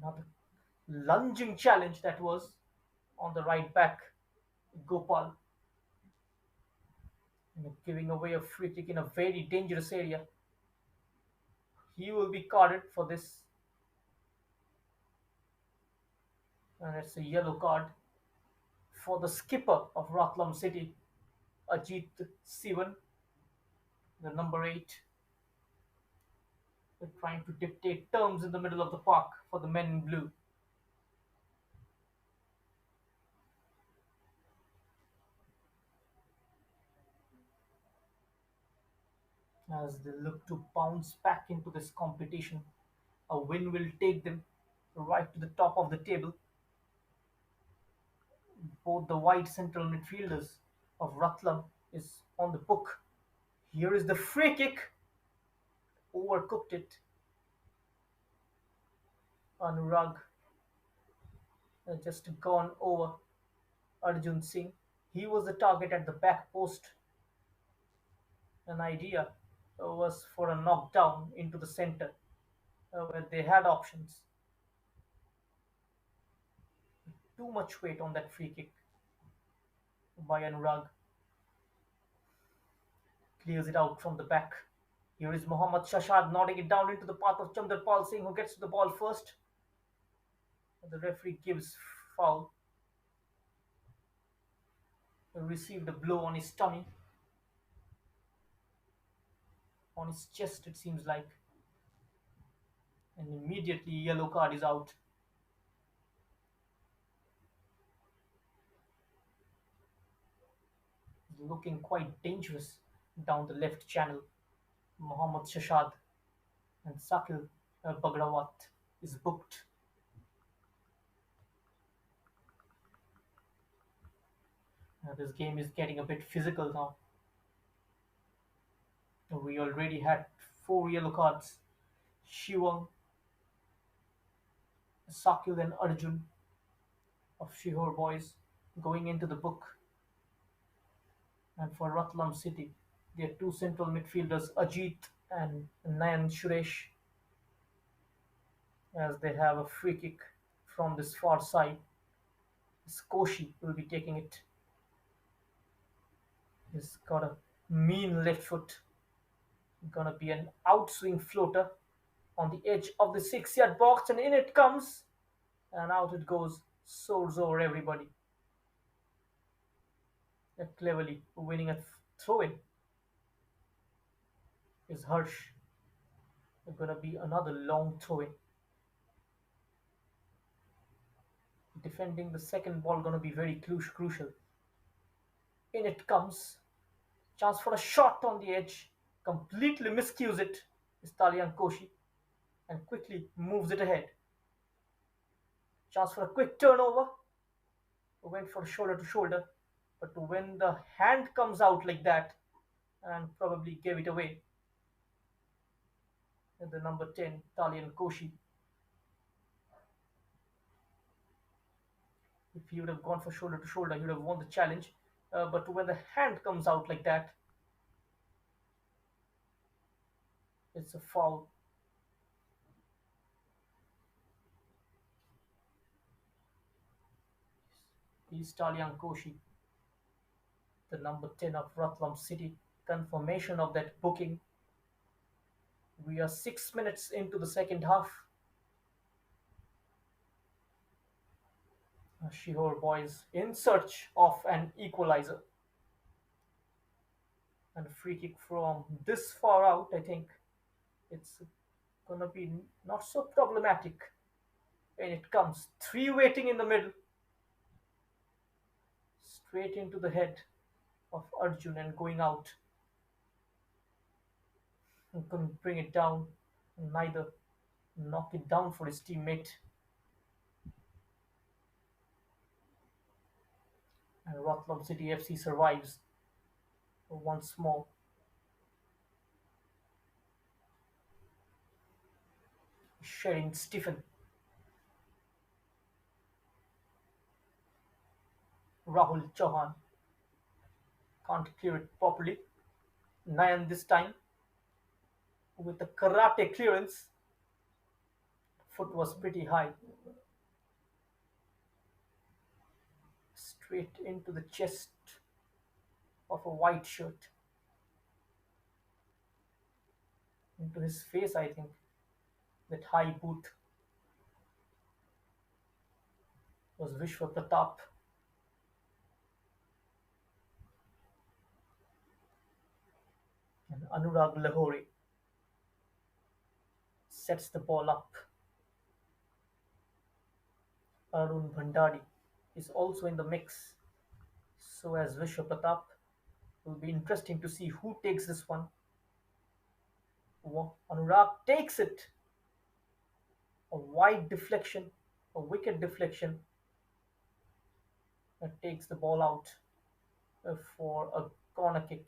Another lunging challenge that was on the right back, Gopal. And giving away a free kick in a very dangerous area. He will be carded for this. And it's a yellow card for the skipper of Ratlam City, Ajit Sivan, the number 8. They're trying to dictate terms in the middle of the park for the men in blue. As they look to bounce back into this competition, a win will take them right to the top of the table. Both the wide central midfielders of Ratlam is on the book. Here is the free kick. Overcooked it. Anurag just gone over Arjun Singh. He was the target at the back post. An idea was for a knockdown into the center where they had options. Too much weight on that free kick by Anurag. Clears it out from the back. Here is Mohammad Shashad nodding it down into the path of Chamdar Pal Singh, who gets to the ball first. The referee gives foul. He received a blow on his tummy. on his chest, it seems like, and immediately yellow card is out. Looking quite dangerous down the left channel. Mohammad Shashad and Sakil Bagrawat is booked. This game is getting a bit physical now. We already had four yellow cards. Shivang, Sakil and Arjun of Sehore boys going into the book. And for Ratlam City, their two central midfielders Ajit and Nayan Suresh, as they have a free kick from this far side. Koshi will be taking it. He's got a mean left foot. Gonna be an outswing floater on the edge of the 6 yard box, and in it comes, and out it goes. Soars over everybody. Cleverly winning a throw in is Harsh. Gonna be another long throw in. Defending the second ball gonna be very crucial. In it comes. Chance for a shot on the edge. Completely miscues it. Is Talian Koshi and quickly moves it ahead. Chance for a quick turnover. Went for shoulder to shoulder. But when the hand comes out like that, and probably gave it away. And the number 10, Talian Koshi. If he would have gone for shoulder to shoulder, he would have won the challenge. But when the hand comes out like that, it's a foul. He's Talian Koshi, the number 10 of Ratlam City. Confirmation of that booking. We are 6 minutes into the second half. Sehore boys in search of an equalizer. And a free kick from this far out, I think it's gonna be not so problematic. And it comes. Three waiting in the middle. Straight into the head of Arjun and going out. And couldn't bring it down. Neither knock it down for his teammate. And Ratlam City FC survives once more. Sherin Stephen. Rahul Chauhan can't clear it properly. Nayan this time with the karate clearance. Foot was pretty high. Straight into the chest of a white shirt. Into his face, I think. That high boot was Vishwa Pratap. And Anurag Lahore sets the ball up. Arun Bhandari is also in the mix. So as Vishwa Pratap. Will be interesting to see who takes this one. Anurag takes it. A wide deflection, a wicked deflection. That takes the ball out for a corner kick.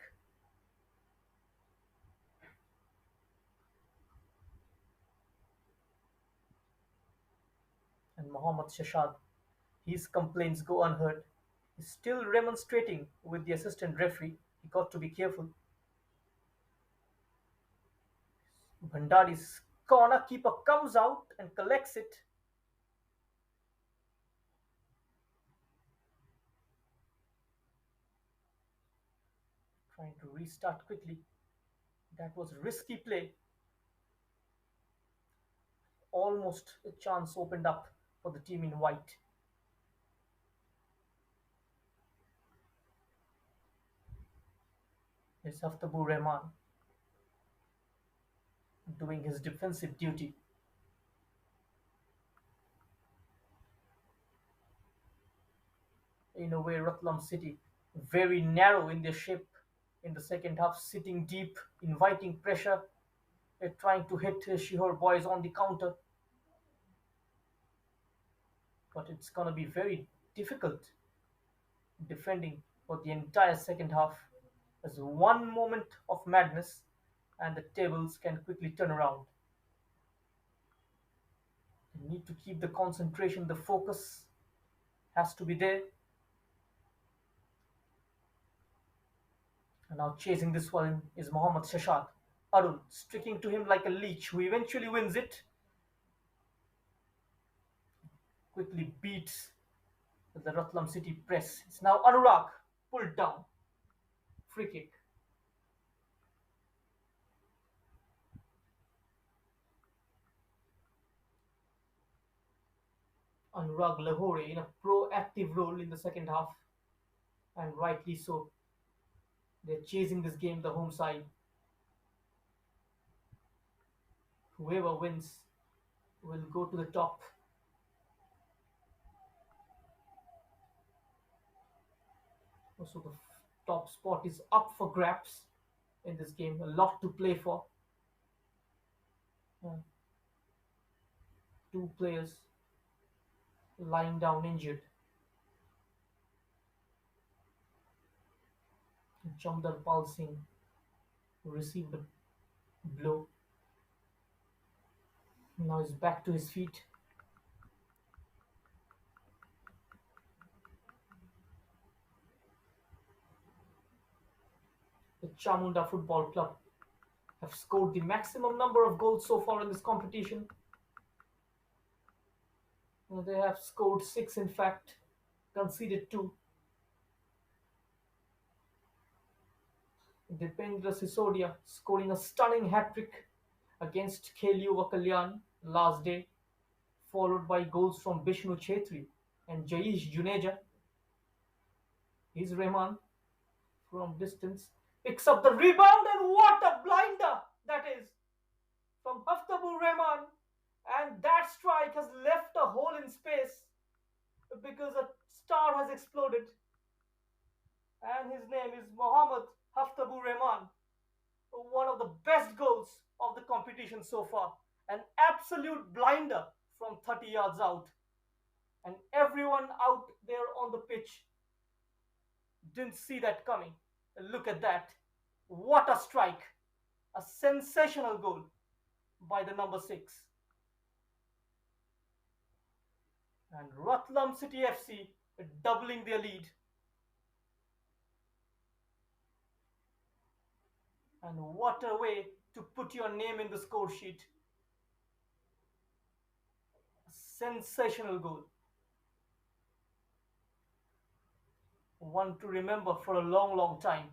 And Mohammad Shashad, his complaints go unheard. He's still remonstrating with the assistant referee. He got to be careful. Bhandari's corner keeper comes out and collects it. Trying to restart quickly. That was risky play. Almost a chance opened up for the team in white. It's Haftabur Rahman. doing his defensive duty. In a way, Ratlam City, very narrow in their shape in the second half, sitting deep, inviting pressure, trying to hit Shihor boys on the counter, but it's gonna be very difficult defending for the entire second half. As one moment of madness, and the tables can quickly turn around. You need to keep the concentration, the focus has to be there. And now chasing this one is Mohammad Shashad. Arun sticking to him like a leech, who eventually wins it, quickly beats the Ratlam City press. It's now Anurag pulled down. Free kick. Anurag Lahore in a proactive role in the second half, and rightly so. They're chasing this game, the home side. Whoever wins will go to the top. So the top spot is up for grabs in this game. A lot to play for. Uh, Two players lying down injured. Chamdar Pal Singh received a blow. Now he's back to his feet. The Chamunda Football Club have scored the maximum number of goals so far in this competition. They have scored 6, in fact, conceded 2. Dipendra Sisodia scoring a stunning hat-trick against Kheliu Kalyan last day, followed by goals from Bishnu Chetri and Jayesh Juneja. Here's Rahman from distance, picks up the rebound, and what a blinder that is from Haftabur Rahman. And that strike has left a hole in space because a star has exploded. And his name is Mohammad Haftabur Rahman. One of the best goals of the competition so far. An absolute blinder from 30 yards out. And everyone out there on the pitch didn't see that coming. Look at that. What a strike. A sensational goal by the number 6. And Ratlam City FC doubling their lead. And what a way to put your name in the score sheet. A sensational goal. One to remember for a long, long time.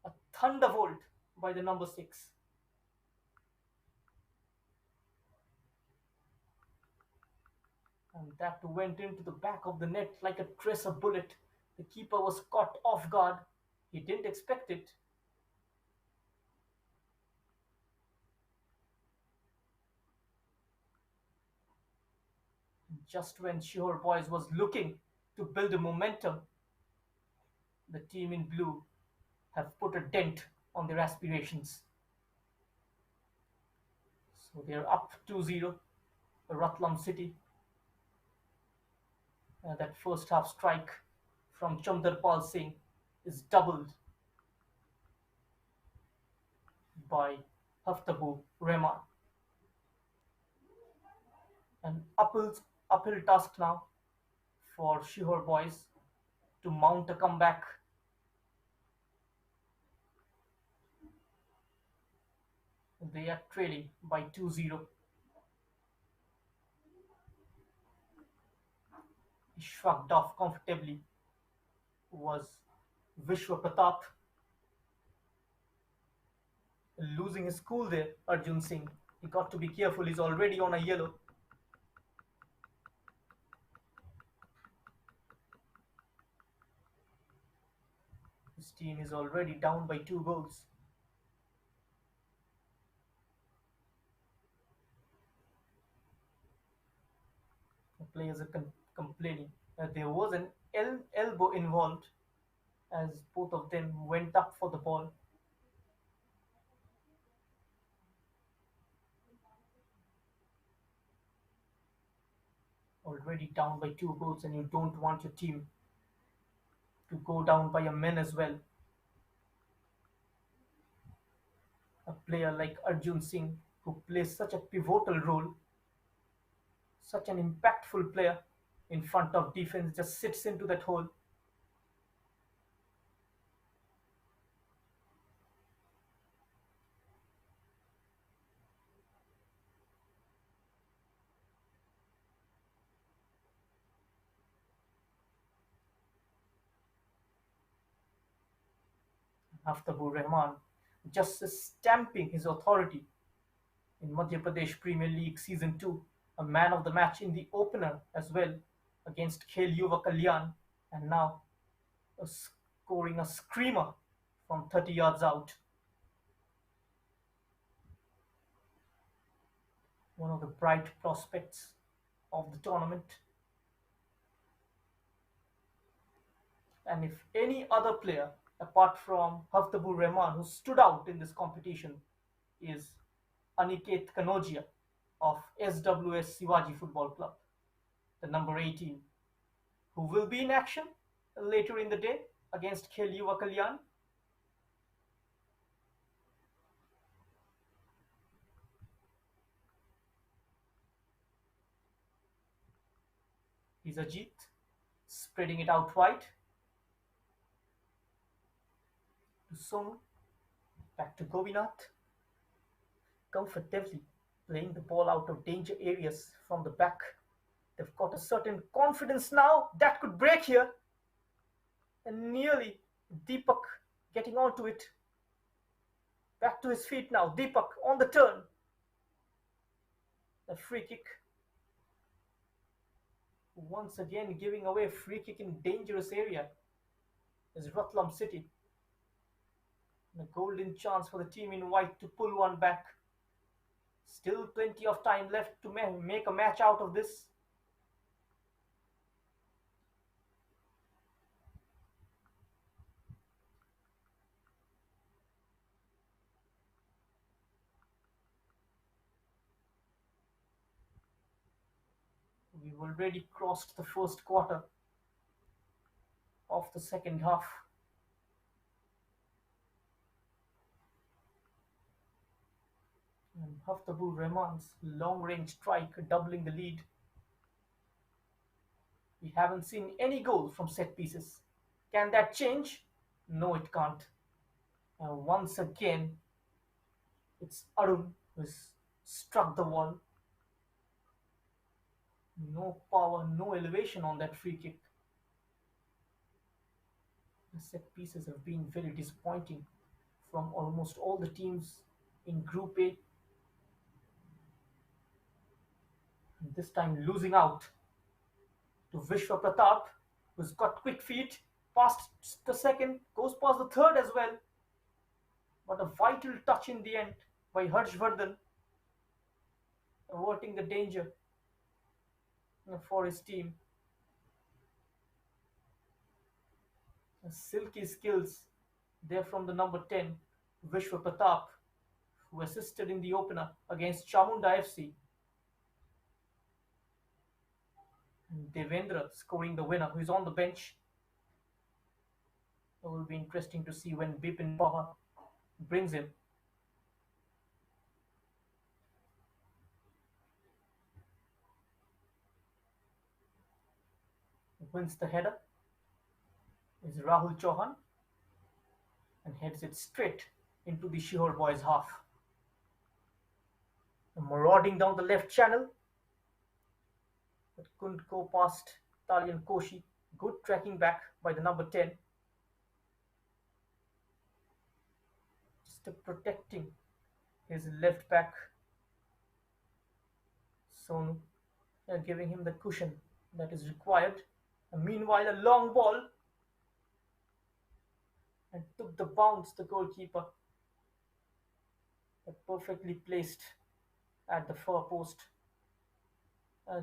A thunderbolt by the number 6. And that went into the back of the net like a tracer bullet. The keeper was caught off guard. He didn't expect it. Just when Sehore Boys was looking to build a momentum, the team in blue have put a dent on their aspirations. So they're up 2-0, Ratlam City. That first half strike from Chamdarpal Singh is doubled by Haftabu Rahman. An uphill task now for Sehore Boys to mount a comeback. They are trailing by 2-0. He shrugged off comfortably was Vishwa Pratap. Losing his cool there, Arjun Singh. He got to be careful, he's already on a yellow. His team is already down by 2 goals. The players are complaining that there was an elbow involved as both of them went up for the ball. Already down by 2 goals, and you don't want your team to go down by a man as well. A player like Arjun Singh, who plays such a pivotal role, such an impactful player in front of defense, just sits into that hole. Haftabur Rahman just stamping his authority in Madhya Pradesh Premier League Season 2, a man of the match in the opener as well against Khel Yuva Kalyan, and now scoring a screamer from 30 yards out. One of the bright prospects of the tournament. And if any other player apart from Haftabur Rahman who stood out in this competition is Aniket Kanodia of SWS Sivaji Football Club, the number 18, who will be in action later in the day against Khel Yuva Kalyan. He's Ajit, spreading it out wide to Sonu, back to Govinath, comfortably playing the ball out of danger areas from the back. They've got a certain confidence now that could break here. And nearly Deepak getting onto it. Back to his feet now. Deepak on the turn. A free kick. Once again giving away a free kick in dangerous area is Ratlam City. And a golden chance for the team in white to pull one back. Still plenty of time left to make a match out of this. We've already crossed the first quarter of the second half. And Haftabur Rahman's long-range strike doubling the lead. We haven't seen any goals from set pieces. Can that change? No, it can't. And once again, it's Arun who's struck the wall. No power, no elevation on that free kick. The set pieces have been very disappointing from almost all the teams in Group A. And this time losing out to Vishwa Pratap, who's got quick feet, past the second, goes past the third as well. But a vital touch in the end by Harshvardhan, averting the danger for his team. Silky skills there from the number 10, Vishwa Pratap, who assisted in the opener against Chamunda FC. And Devendra scoring the winner, who is on the bench. It will be interesting to see when Bipin Paha brings him. Wins the header is Rahul Chauhan and heads it straight into the Sehore boys' half. Marauding down the left channel, but couldn't go past Talian Koshi. Good tracking back by the number 10. Just protecting his left back, Sonu, giving him the cushion that is required. And meanwhile, a long ball, and took the bounce, the goalkeeper, but perfectly placed at the far post.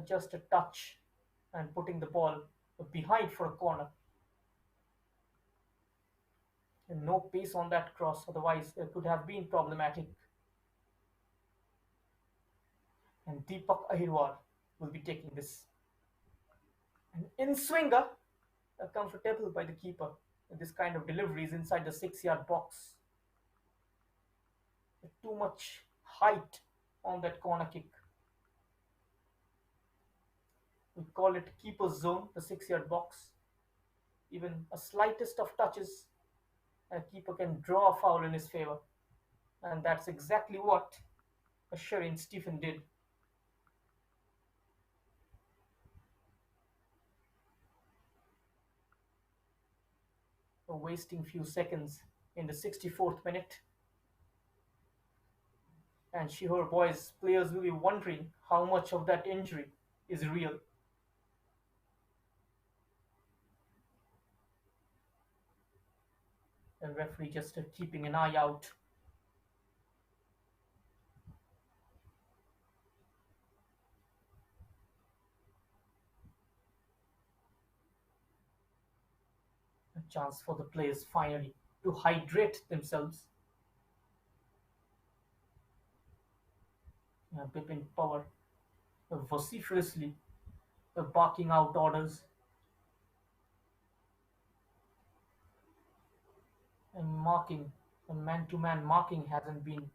Just a touch and putting the ball behind for a corner. And no pace on that cross, otherwise it could have been problematic. And Deepak Ahirwar will be taking this. An in swinger, comfortable by the keeper. This kind of deliveries inside the 6 yard box. Too much height on that corner kick. We call it keeper's zone, the 6 yard box. Even a slightest of touches, a keeper can draw a foul in his favor. And that's exactly what Sherin Stephen did. Wasting few seconds in the 64th minute. And Sehore boys players will be wondering how much of that injury is real. And referee just keeping an eye out. A chance for the players finally to hydrate themselves. Bipin Power vociferously barking out orders. And marking, the man-to-man marking hasn't been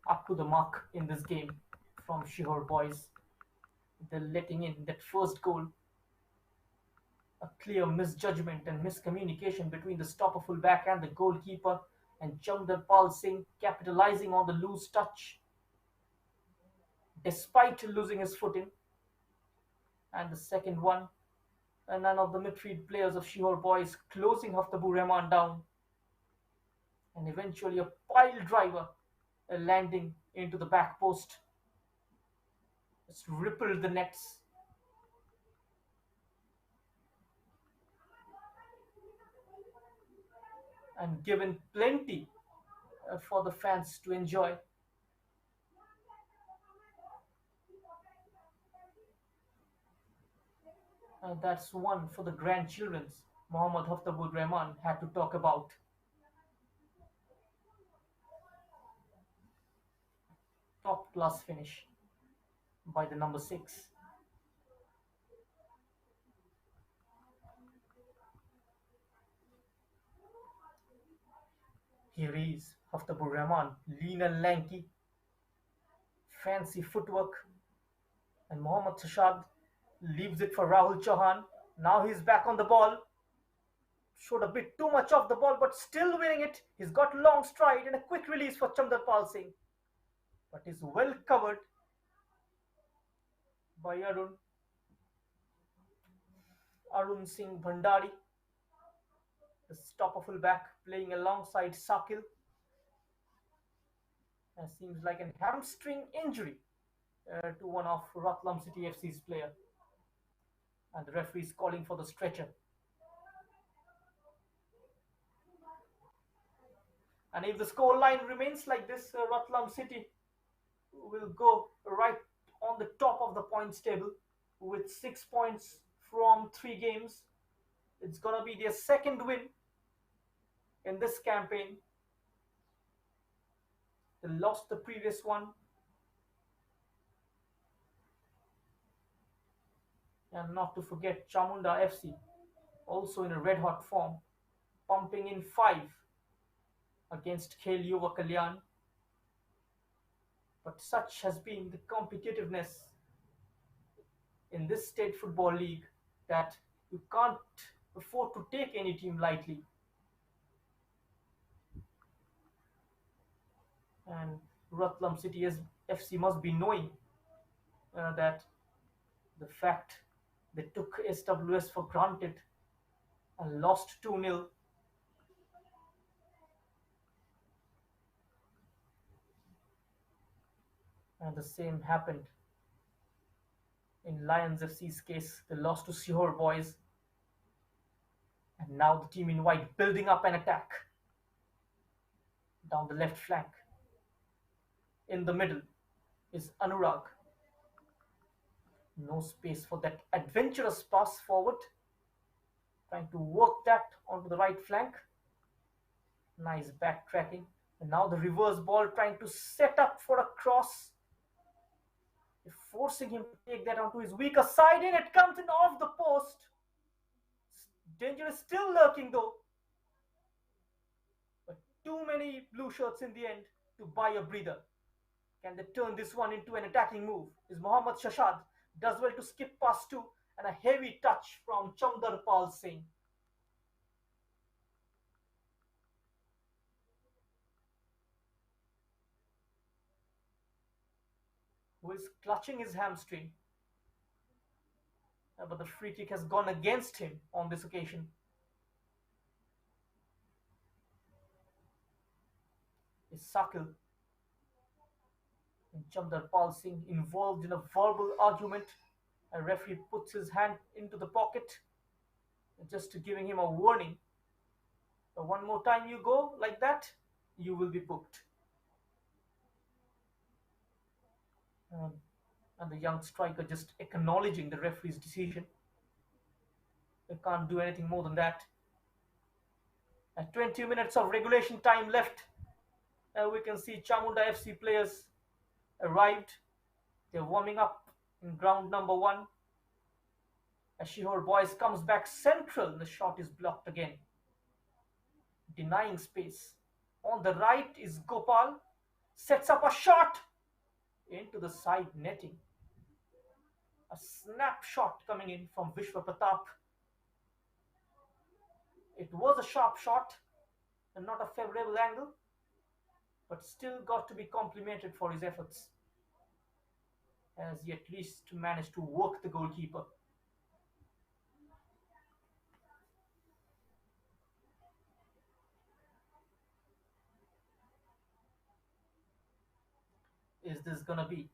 up to the mark in this game from Sehore boys. They're letting in that first goal. A clear misjudgment and miscommunication between the stopper fullback and the goalkeeper, and Chamdarpal Singh capitalizing on the loose touch despite losing his footing. And the second one, and none of the midfield players of Sehore boys closing Haftabur Rahman down, and eventually a pile driver landing into the back post. It's rippled the nets. And given plenty for the fans to enjoy. That's one for the grandchildren Mohammad Haftabur Rahman had to talk about. Top class finish by the number 6. Here is Haftabur Rahman, lean and lanky, fancy footwork, and Mohammad Tashad leaves it for Rahul Chauhan. Now he's back on the ball. Showed a bit too much off the ball, but still winning it. He's got long stride and a quick release for Chamdarpal Singh. But is well covered by Arun Singh Bhandari, the stopper fullback playing alongside Sakil. That seems like a hamstring injury to one of Ratlam City FC's player. And the referee is calling for the stretcher. And if the score line remains like this, Ratlam City will go right on the top of the points table with 6 points from 3 games. It's going to be their second win in this campaign. They lost the previous one. And not to forget Chamunda FC, also in a red hot form, pumping in 5 against Khel Yuva Kalyan. But such has been the competitiveness in this state football league that you can't afford to take any team lightly. And Ratlam City FC must be knowing that the fact they took SWS for granted and lost 2-0. And the same happened in Lions FC's case. They lost to Sehore boys. And now the team in white building up an attack down the left flank. In the middle is Anurag. No space for that adventurous pass forward. Trying to work that onto the right flank. Nice backtracking. And now the reverse ball trying to set up for a cross. Forcing him to take that onto his weaker side. And it comes in off the post. Danger is still lurking though. But too many blue shirts in the end to buy a breather. Can they turn this one into an attacking move? Is Mohammad Shashad does well to skip past two and a heavy touch from Chamdarpal Singh. Who is clutching his hamstring. But the free kick has gone against him on this occasion. Is Sakil and Chamdarpal Singh involved in a verbal argument. A referee puts his hand into the pocket just giving him a warning. One more time you go like that, you will be booked. Um, and the young striker just acknowledging the referee's decision. They can't do anything more than that. At 20 minutes of regulation time left, we can see Chamunda FC players arrived. They're warming up in ground number 1. As Sehore Boys comes back central, the shot is blocked again. Denying space. On the right is Gopal. Sets up a shot into the side netting. A snapshot coming in from Vishwa Pratap. It was a sharp shot and not a favorable angle, but still got to be complimented for his efforts, as he at least managed to work the goalkeeper. Is this gonna be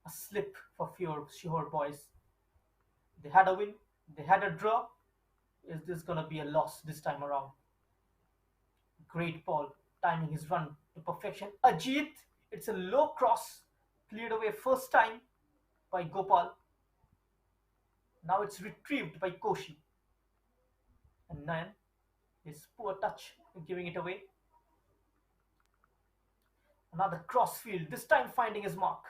a slip for Sehore Boys? They had a win, they had a draw. Is this gonna be a loss this time around? Great ball, timing his run to perfection. Ajit, it's a low cross, cleared away first time by Gopal. Now it's retrieved by Koshi. And Nayan, his poor touch, giving it away. Another crossfield, this time finding his mark.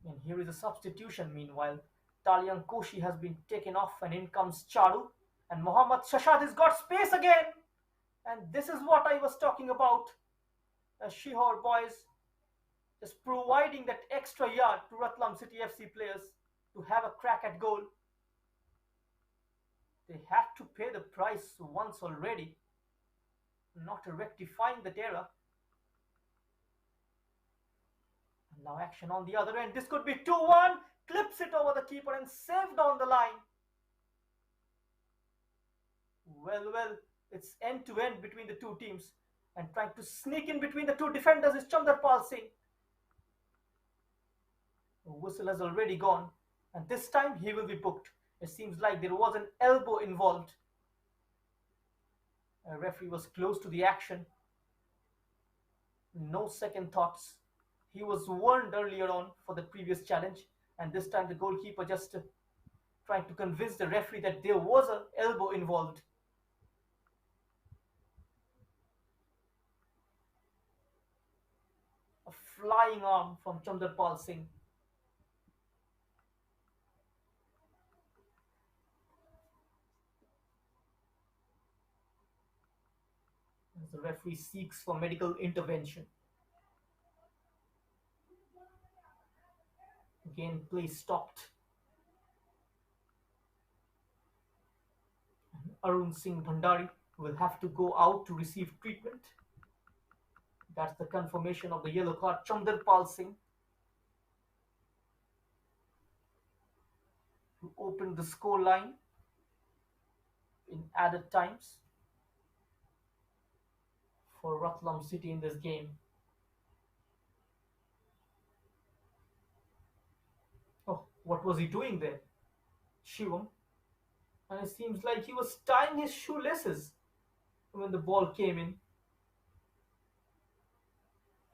And here is a substitution meanwhile. Talian Koshi has been taken off and in comes Charu. And Mohammad Shashad has got space again. And this is what I was talking about. Sehore Boys just providing that extra yard to Ratlam City FC players to have a crack at goal. They had to pay the price once already, not rectifying that error. Now action on the other end. This could be 2-1. Clips it over the keeper and saved on the line. Well, it's end to end between the two teams. And trying to sneak in between the two defenders is Chandarpal Singh. The whistle has already gone. And this time he will be booked. It seems like there was an elbow involved. A referee was close to the action. No second thoughts. He was warned earlier on for the previous challenge, and this time the goalkeeper just trying to convince the referee that there was an elbow involved. A flying arm from Chandarpal Singh. As the referee seeks for medical intervention. Again, play stopped. Arun Singh Bhandari will have to go out to receive treatment. That's the confirmation of the yellow card. Chandarpal Singh to open the score line in added times for Ratlam City in this game. Oh, what was he doing there? Shivam. And it seems like he was tying his shoelaces when the ball came in.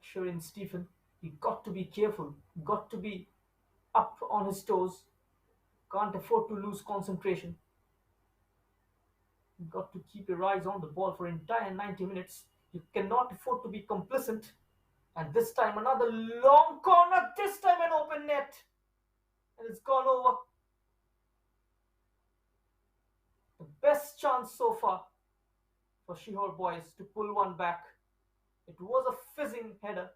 Shirin Stephen, he got to be careful, got to be up on his toes, can't afford to lose concentration. You've got to keep your eyes on the ball for entire 90 minutes. You cannot afford to be complacent. And this time another long corner, this time an open net. And it's gone over. The best chance so far for Sehore boys to pull one back. It was a fizzing header.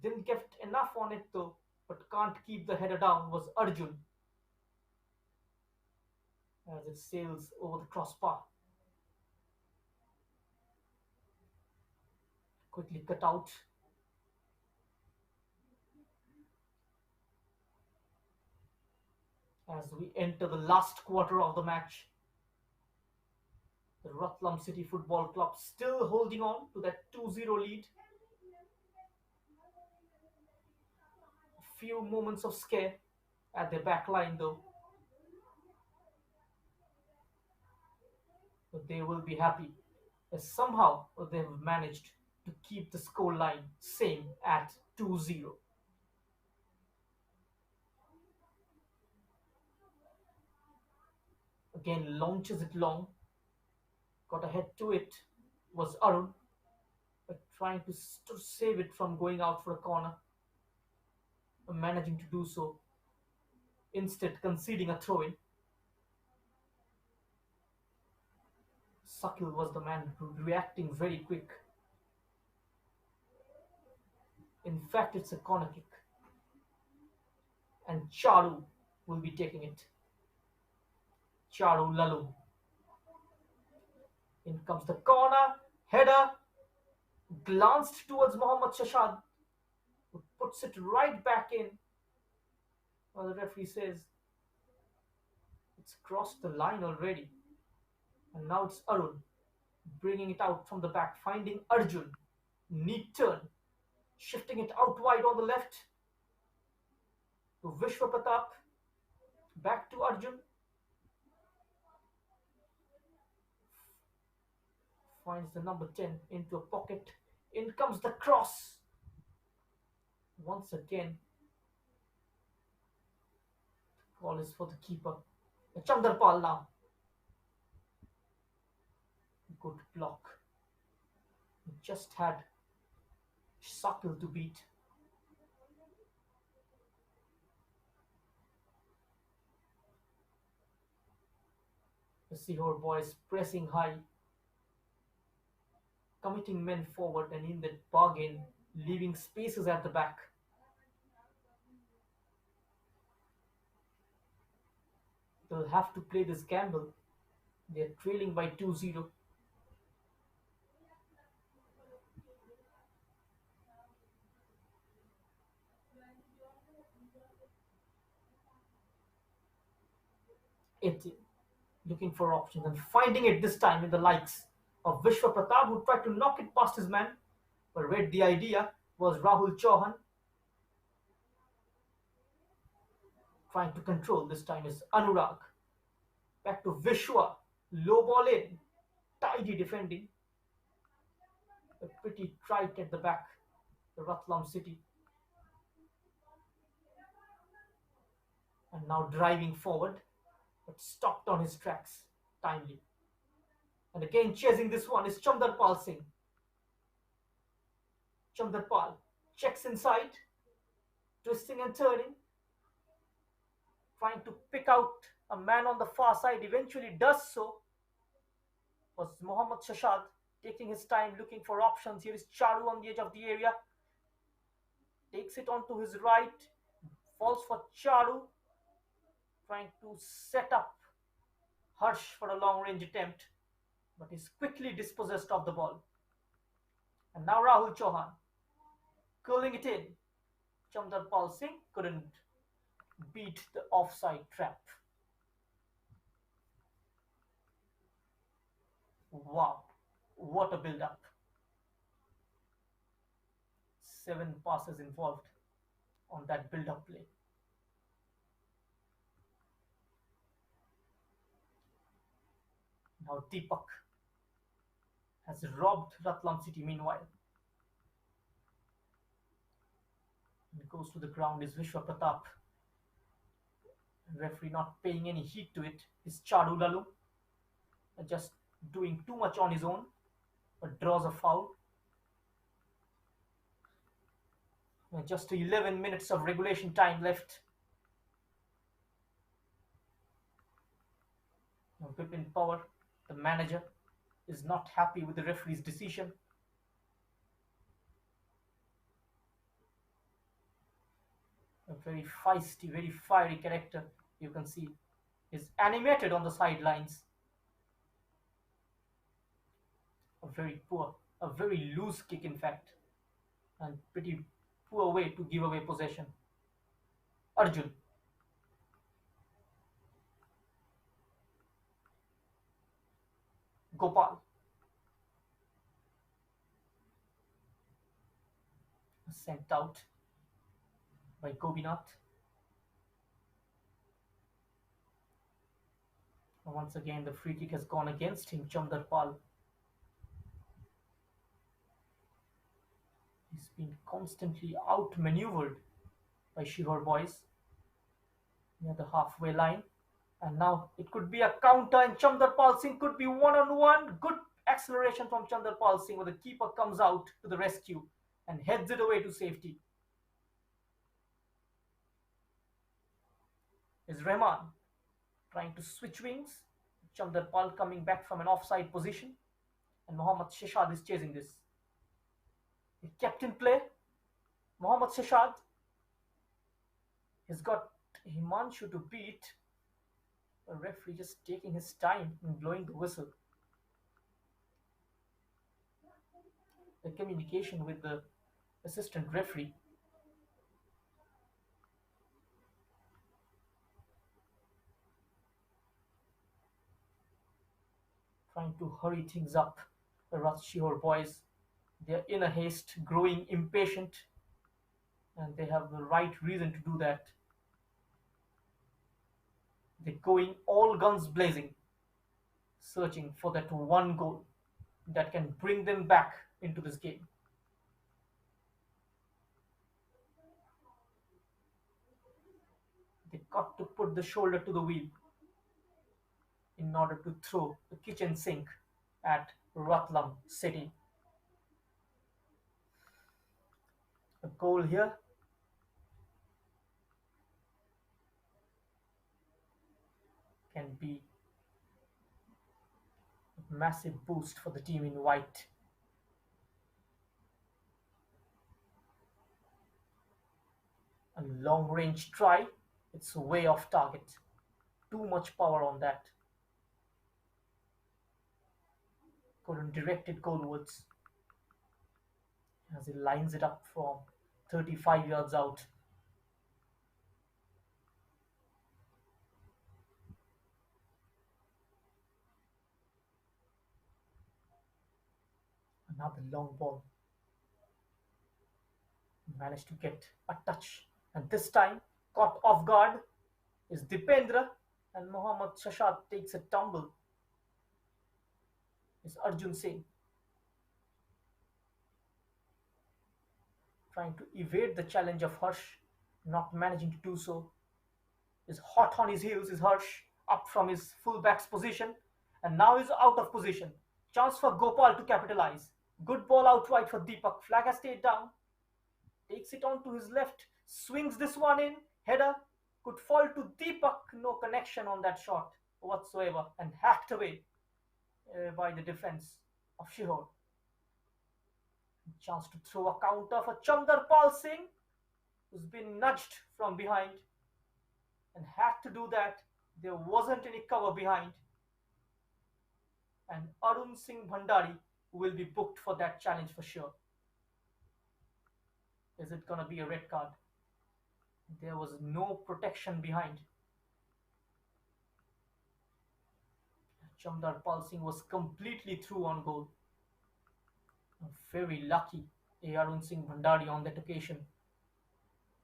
Didn't get enough on it though, but can't keep the header down was Arjun as it sails over the crossbar. Quickly cut out. As we enter the last quarter of the match, the Ratlam City Football Club still holding on to that 2-0 lead. A few moments of scare at their back line though. But they will be happy as somehow they have managed to keep the score line same at 2-0. Again launches it long. Got ahead to it was Arun, but trying to save it from going out for a corner. Managing to do so, instead conceding a throw-in. Sakil was the man reacting very quick. In fact, it's a corner kick. And Charu will be taking it. Charu Lalu. In comes the corner, header, glanced towards Mohammad Shashad, who puts it right back in. Well, the referee says it's crossed the line already. And now it's Arun bringing it out from the back, finding Arjun. Neat turn, shifting it out wide on the left to Vishwa Pratap. Back to Arjun. Finds the number 10 into a pocket. In comes the cross. Once again, the call is for the keeper. Chandarpal now. Good block. Just had Sakil to beat. The Sehore boys pressing high, committing men forward, and in that bargain, leaving spaces at the back. They'll have to play this gamble. They're trailing by 2-0. Looking for options and finding it this time in the likes of Vishwa Pratap, who tried to knock it past his man, but read the idea was Rahul Chauhan. Trying to control this time is Anurag. Back to Vishwa, low ball in, tidy defending. But pretty tight at the back, the Ratlam City. And now driving forward, but stopped on his tracks timely. And again chasing this one is Chandarpal Singh. Chandarpal checks inside, twisting and turning, trying to pick out a man on the far side, eventually does so. Was Mohammad Shashad taking his time looking for options. Here is Charu on the edge of the area, takes it onto his right, falls for Charu, trying to set up Harsh for a long range attempt, but is quickly dispossessed of the ball. And now Rahul Chauhan curling it in. Chandarpal Singh couldn't beat the offside trap. Wow, what a build-up. 7 passes involved on that build-up play. Now Deepak has robbed Ratlam City meanwhile. And goes to the ground is Vishwa Pratap. Referee not paying any heed to it. Is Chadulalu just doing too much on his own, but draws a foul. Just 11 minutes of regulation time left. Whip in power. The manager is not happy with the referee's decision. A very feisty, very fiery character, you can see, is animated on the sidelines. A very poor, a very loose kick, in fact, and pretty poor way to give away possession. Arjun. Gopal. Sent out by Gobinath. Once again, the free kick has gone against him, Chandarpal. He's been constantly outmaneuvered by Sehore boys near the halfway line. And now it could be a counter, and Chandarpal Singh could be one-on-one. Good acceleration from Chandarpal Singh, where the keeper comes out to the rescue and heads it away to safety. Is Rahman trying to switch wings? Chandarpal coming back from an offside position, and Mohammad Sheshad is chasing this. He kept in play. Mohammad Sheshad has got Himanshu to beat. The referee just taking his time in blowing the whistle. The communication with the assistant referee. Trying to hurry things up. The Sehore boys, they're in a haste, growing impatient, and they have the right reason to do that. They're going all guns blazing, searching for that one goal that can bring them back into this game. They got to put the shoulder to the wheel in order to throw the kitchen sink at Ratlam City. A goal here. Can be a massive boost for the team in white. A long range try. It's way off target. Too much power on that. Couldn't direct it goalwards as he lines it up from 35 yards out. Another long ball. Managed to get a touch, and this time caught off guard is Dipendra, and Mohammad Shashad takes a tumble. Is Arjun Singh trying to evade the challenge of Harsh, not managing to do so. Is hot on his heels, is Harsh, up from his fullback's position, and now is out of position. Chance for Gopal to capitalize. Good ball out wide for Deepak. Flag has stayed down. Takes it on to his left. Swings this one in. Header could fall to Deepak. No connection on that shot whatsoever. And hacked away by the defense of Sehore. Chance to throw a counter for Chandarpal Singh, who's been nudged from behind and had to do that. There wasn't any cover behind. And Arun Singh Bhandari will be booked for that challenge for sure. Is it going to be a red card? There was no protection behind. Chandarpal Singh was completely through on goal. Very lucky Arun Singh Bhandari on that occasion.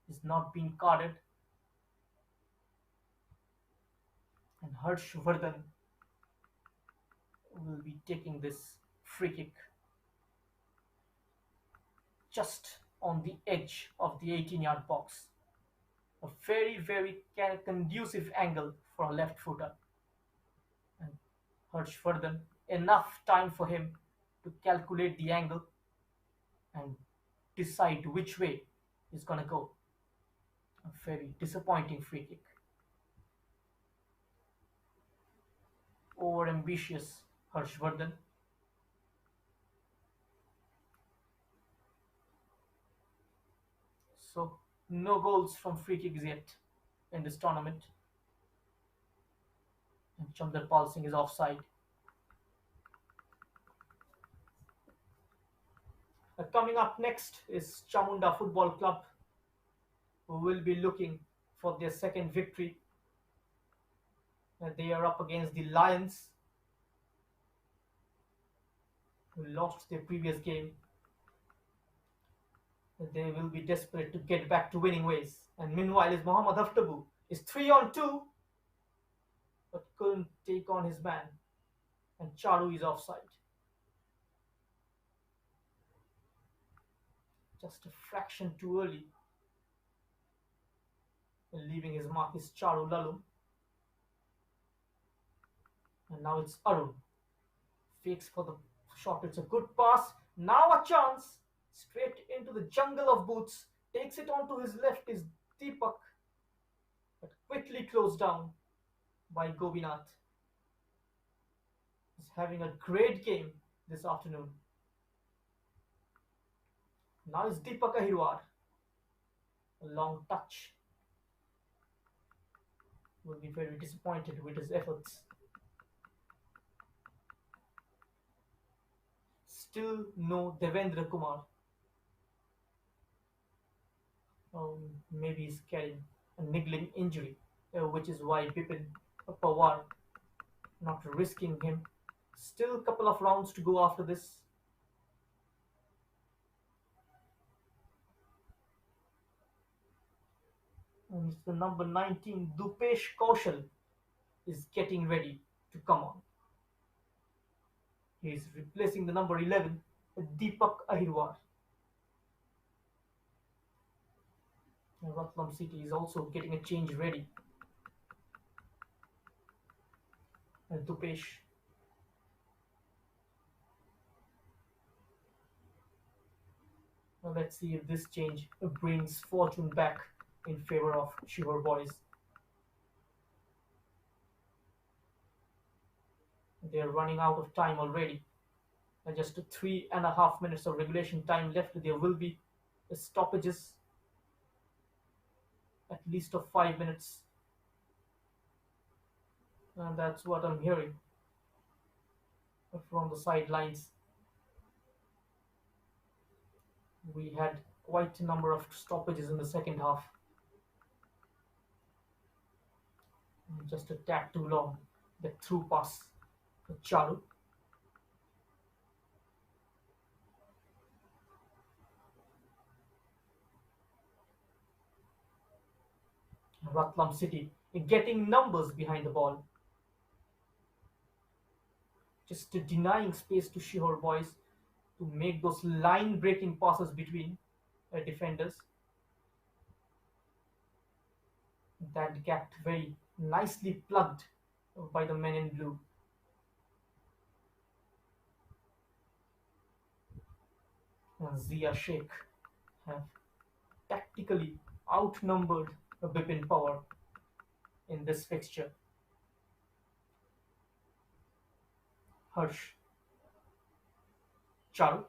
Is not being carded. And Harsh Vardhan will be taking this free kick just on the edge of the 18-yard box. A very, very conducive angle for a left footer. And Harshvardhan, enough time for him to calculate the angle and decide which way he's gonna go. A very disappointing free kick. Over ambitious Harshvardhan. So no goals from free kicks yet in this tournament. And Chandrapal Singh is offside. Coming up next is Chamunda Football Club, who will be looking for their second victory. They are up against the Lions, who lost their previous game. They will be desperate to get back to winning ways. And meanwhile, is Mohammad Haftabu is 3-on-2, but couldn't take on his man. And Charu is offside. Just a fraction too early. And leaving his mark is Charu Lalum. And now it's Arun. Fakes for the shot. It's a good pass. Now a chance. Straight into the jungle of boots. Takes it on to his left is Deepak. But quickly closed down by Gobinath. He's having a great game this afternoon. Now it's Deepak Ahirwar. A long touch. Will be very disappointed with his efforts. Still no Devendra Kumar. Maybe he's carrying a niggling injury, which is why Bipin Pawar not risking him. Still a couple of rounds to go after this. And it's the number 19, Dupesh Kaushal, is getting ready to come on. He is replacing the number 11, Deepak Ahirwar. And Ratlam City is also getting a change ready. And Dupesh. Now let's see if this change brings fortune back in favor of Sehore boys. They're running out of time already. And just 3.5 minutes of regulation time left. There will be stoppages, at least of 5 minutes. And that's what I'm hearing from the sidelines. We had quite a number of stoppages in the second half. Just a tad too long. The through pass for Charu. Ratlam City getting numbers behind the ball. Just denying space to Sehore boys to make those line breaking passes between defenders. That gap very nicely plugged by the men in blue. And Zia Sheikh have tactically outnumbered Bipin Pawar in this fixture. Harsh, Charu,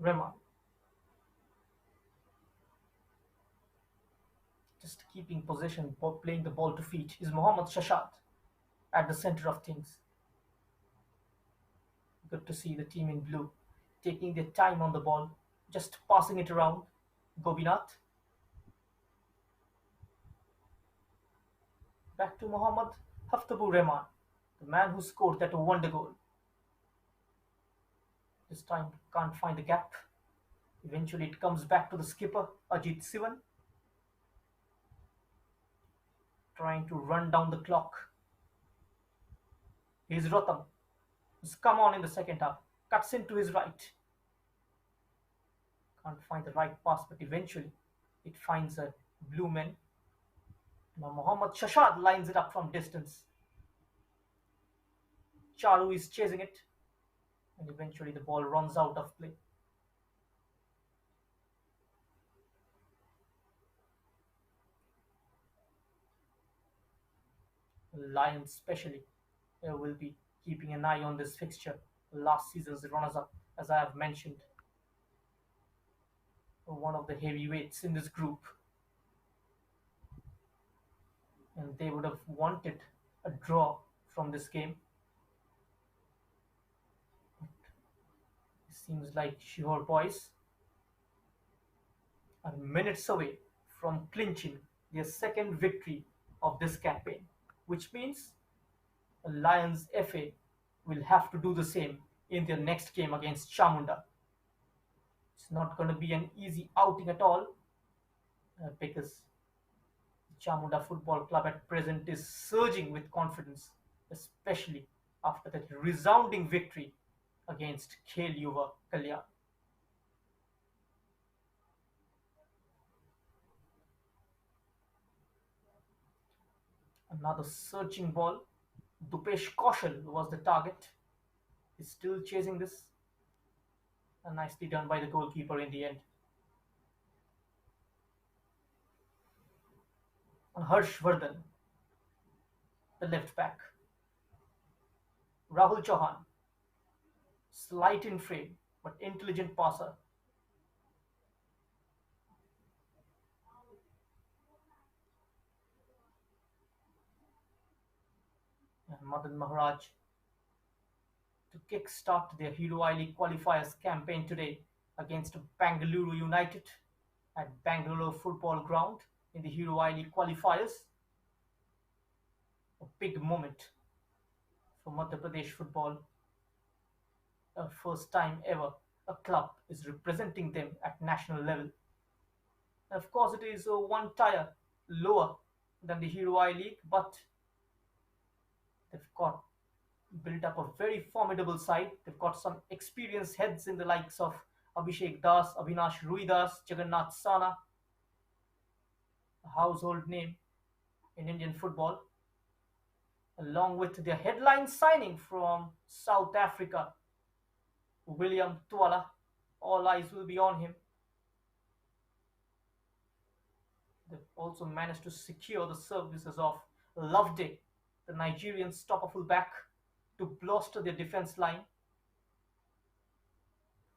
Rehman. Just keeping possession, playing the ball to feet is Mohammad Shashat at the center of things. Good to see the team in blue taking their time on the ball, just passing it around. Gobinath. Back to Mohammad Haftabu Rehman, the man who scored that wonder goal. This time can't find the gap. Eventually it comes back to the skipper, Ajit Sivan. Trying to run down the clock. Here's Ratlam, who's come on in the second half. Cuts into his right. Can't find the right pass, but eventually it finds a blue man. Now Mohammad Shashad lines it up from distance. Charu is chasing it, and eventually the ball runs out of play. Lions, especially, will be keeping an eye on this fixture. Last season's runners up, as I have mentioned, one of the heavyweights in this group, and they would have wanted a draw from this game. It seems like Sehore boys are minutes away from clinching their second victory of this campaign, which means the Lions FA will have to do the same in their next game against Chamunda. It's not going to be an easy outing at all because Chamunda Football Club at present is surging with confidence, especially after that resounding victory against Khel Yuva Kalyan. Another searching ball. Dupesh Kaushal was the target. He's still chasing this. And nicely done by the goalkeeper in the end. And Harshvardhan, the left back. Rahul Chauhan, slight in frame but intelligent passer. And Madan Maharaj to kick-start their Hero I-League qualifiers campaign today against Bangalore United at Bangalore Football Ground in the Hero I-League qualifiers. A big moment for Madhya Pradesh football. First time ever a club is representing them at national level. And of course, it is one tier lower than the Hero I-League, but they've got built up a very formidable side. They've got some experienced heads in the likes of Abhishek Das, Avinash Ruidas, Jagannath Sana, a household name in Indian football, along with their headline signing from South Africa, William Twala. All eyes will be on him. They've also managed to secure the services of Loveday, the Nigerian stopper fullback, to bolster their defense line.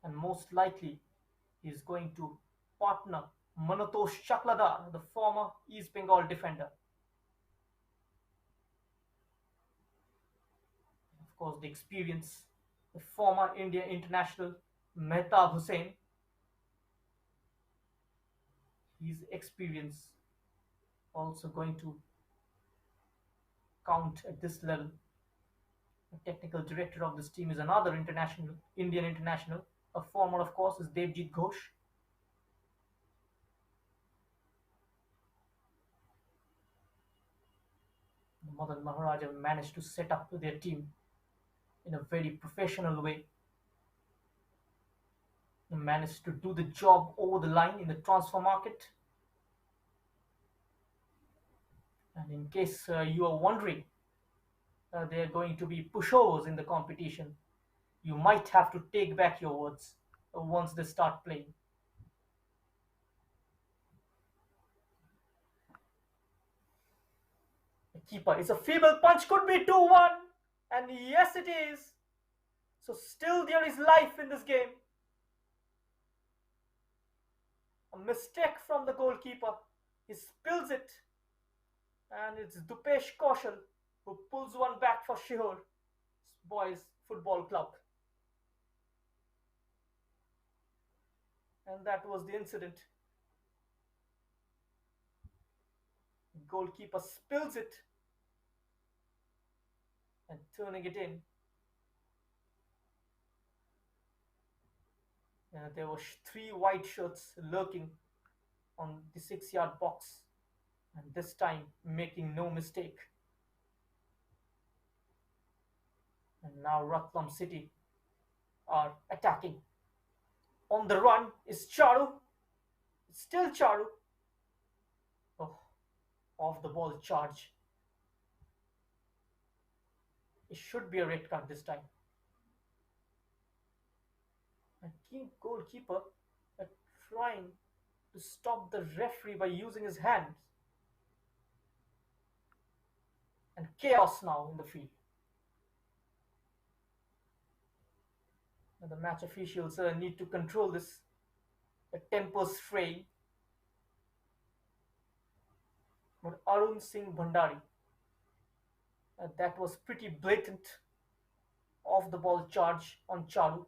And most likely, he is going to partner Manotosh Chakladar, the former East Bengal defender. Of course, the experience, the former India international Mehtab Hussain. His experience also going to count at this level. The technical director of this team is another international, Indian international. A former, of course, is Devjit Ghosh. Madan Maharaj have managed to set up their team in a very professional way. They managed to do the job over the line in the transfer market. And in case you are wondering, they are going to be pushovers in the competition, you might have to take back your words once they start playing. The keeper, it's a feeble punch, could be 2-1, and yes it is. So still there is life in this game. A mistake from the goalkeeper, he spills it, and it's Dupesh Kaushal who pulls one back for Sehore Boys Football Club. And that was the incident. Goalkeeper spills it and turning it in. There were three white shirts lurking on the 6-yard box, and this time making no mistake. And now Ratlam City are attacking On the run is Charu. Still Charu. Oh, off the ball charge. It should be a red card this time. And goalkeeper trying to stop the referee by using his hands. And chaos now in the field. And the match officials need to control this. The temper's fraying. But Arun Singh Bhandari, that was pretty blatant off the ball charge on Charu.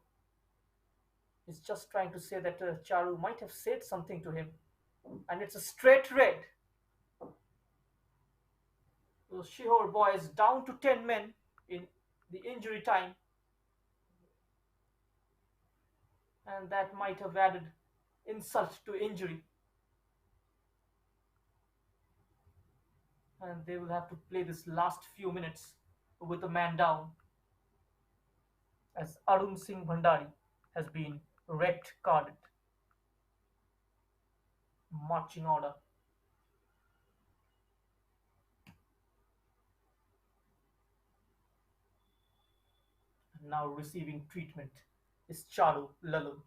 He's just trying to say that Charu might have said something to him, and it's a straight red. Those Sehore boys down to 10 men in the injury time, and that might have added insult to injury. And they will have to play this last few minutes with a man down, as Arun Singh Bhandari has been red carded. Marching order. And now receiving treatment is Charu Lalun.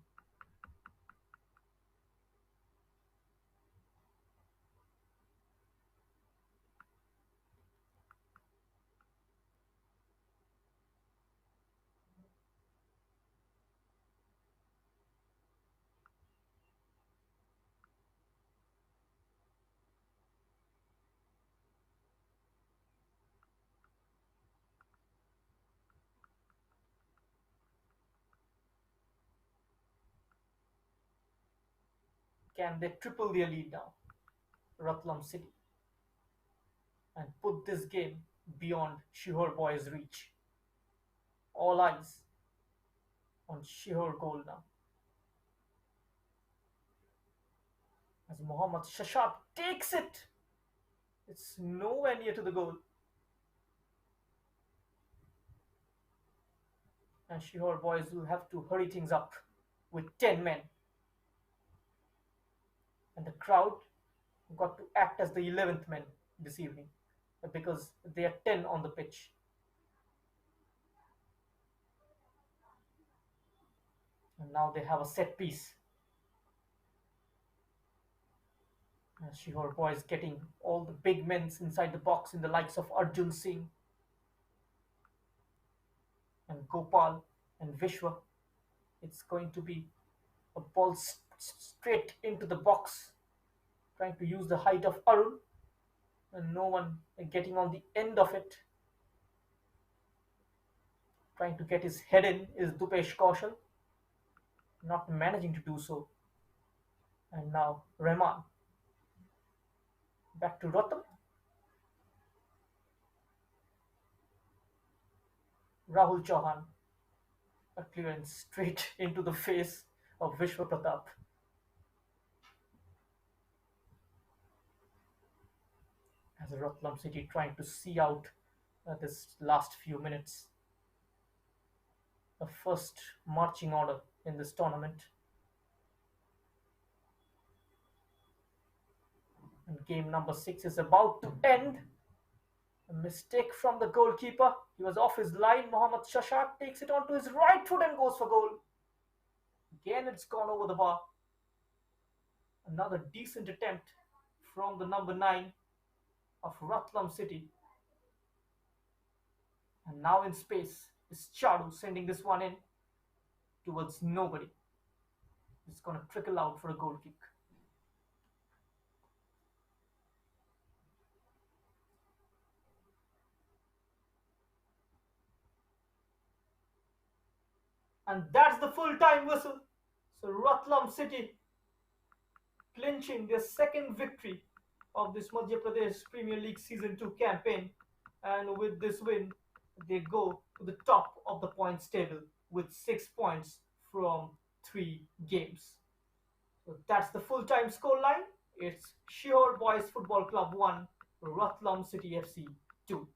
Can they triple their lead now, Ratlam City, and put this game beyond Sehore boys' reach? All eyes on Sehore goal now. As Mohammad Shashab takes it, it's nowhere near to the goal. And Sehore boys will have to hurry things up with 10 men. And the crowd got to act as the 11th men this evening because they are 10 on the pitch. And now they have a set piece. And Sehore boys getting all the big men inside the box in the likes of Arjun Singh and Gopal and Vishwa. It's going to be a ball straight into the box, trying to use the height of Arun, and no one getting on the end of it. Trying to get his head in is Dupesh Kaushal, not managing to do so. And now Rahman. Back to Ratlam. Rahul Chauhan. A clearance straight into the face of Vishwa Pratap. As Ratlam City trying to see out this last few minutes. The first marching order in this tournament. And game number 6 is about to end. A mistake from the goalkeeper. He was off his line. Mohammad Shashak takes it onto his right foot and goes for goal. Again, it's gone over the bar. Another decent attempt from the number 9 of Ratlam City. And now in space is Charu sending this one in towards nobody. It's going to trickle out for a goal kick. And that's the full-time whistle. So Ratlam City clinching their second victory of this Madhya Pradesh Premier League Season 2 campaign. And with this win, they go to the top of the points table with 6 points from 3 games. So that's the full-time scoreline. It's Sehore Boys Football Club 1, Ratlam City FC 2.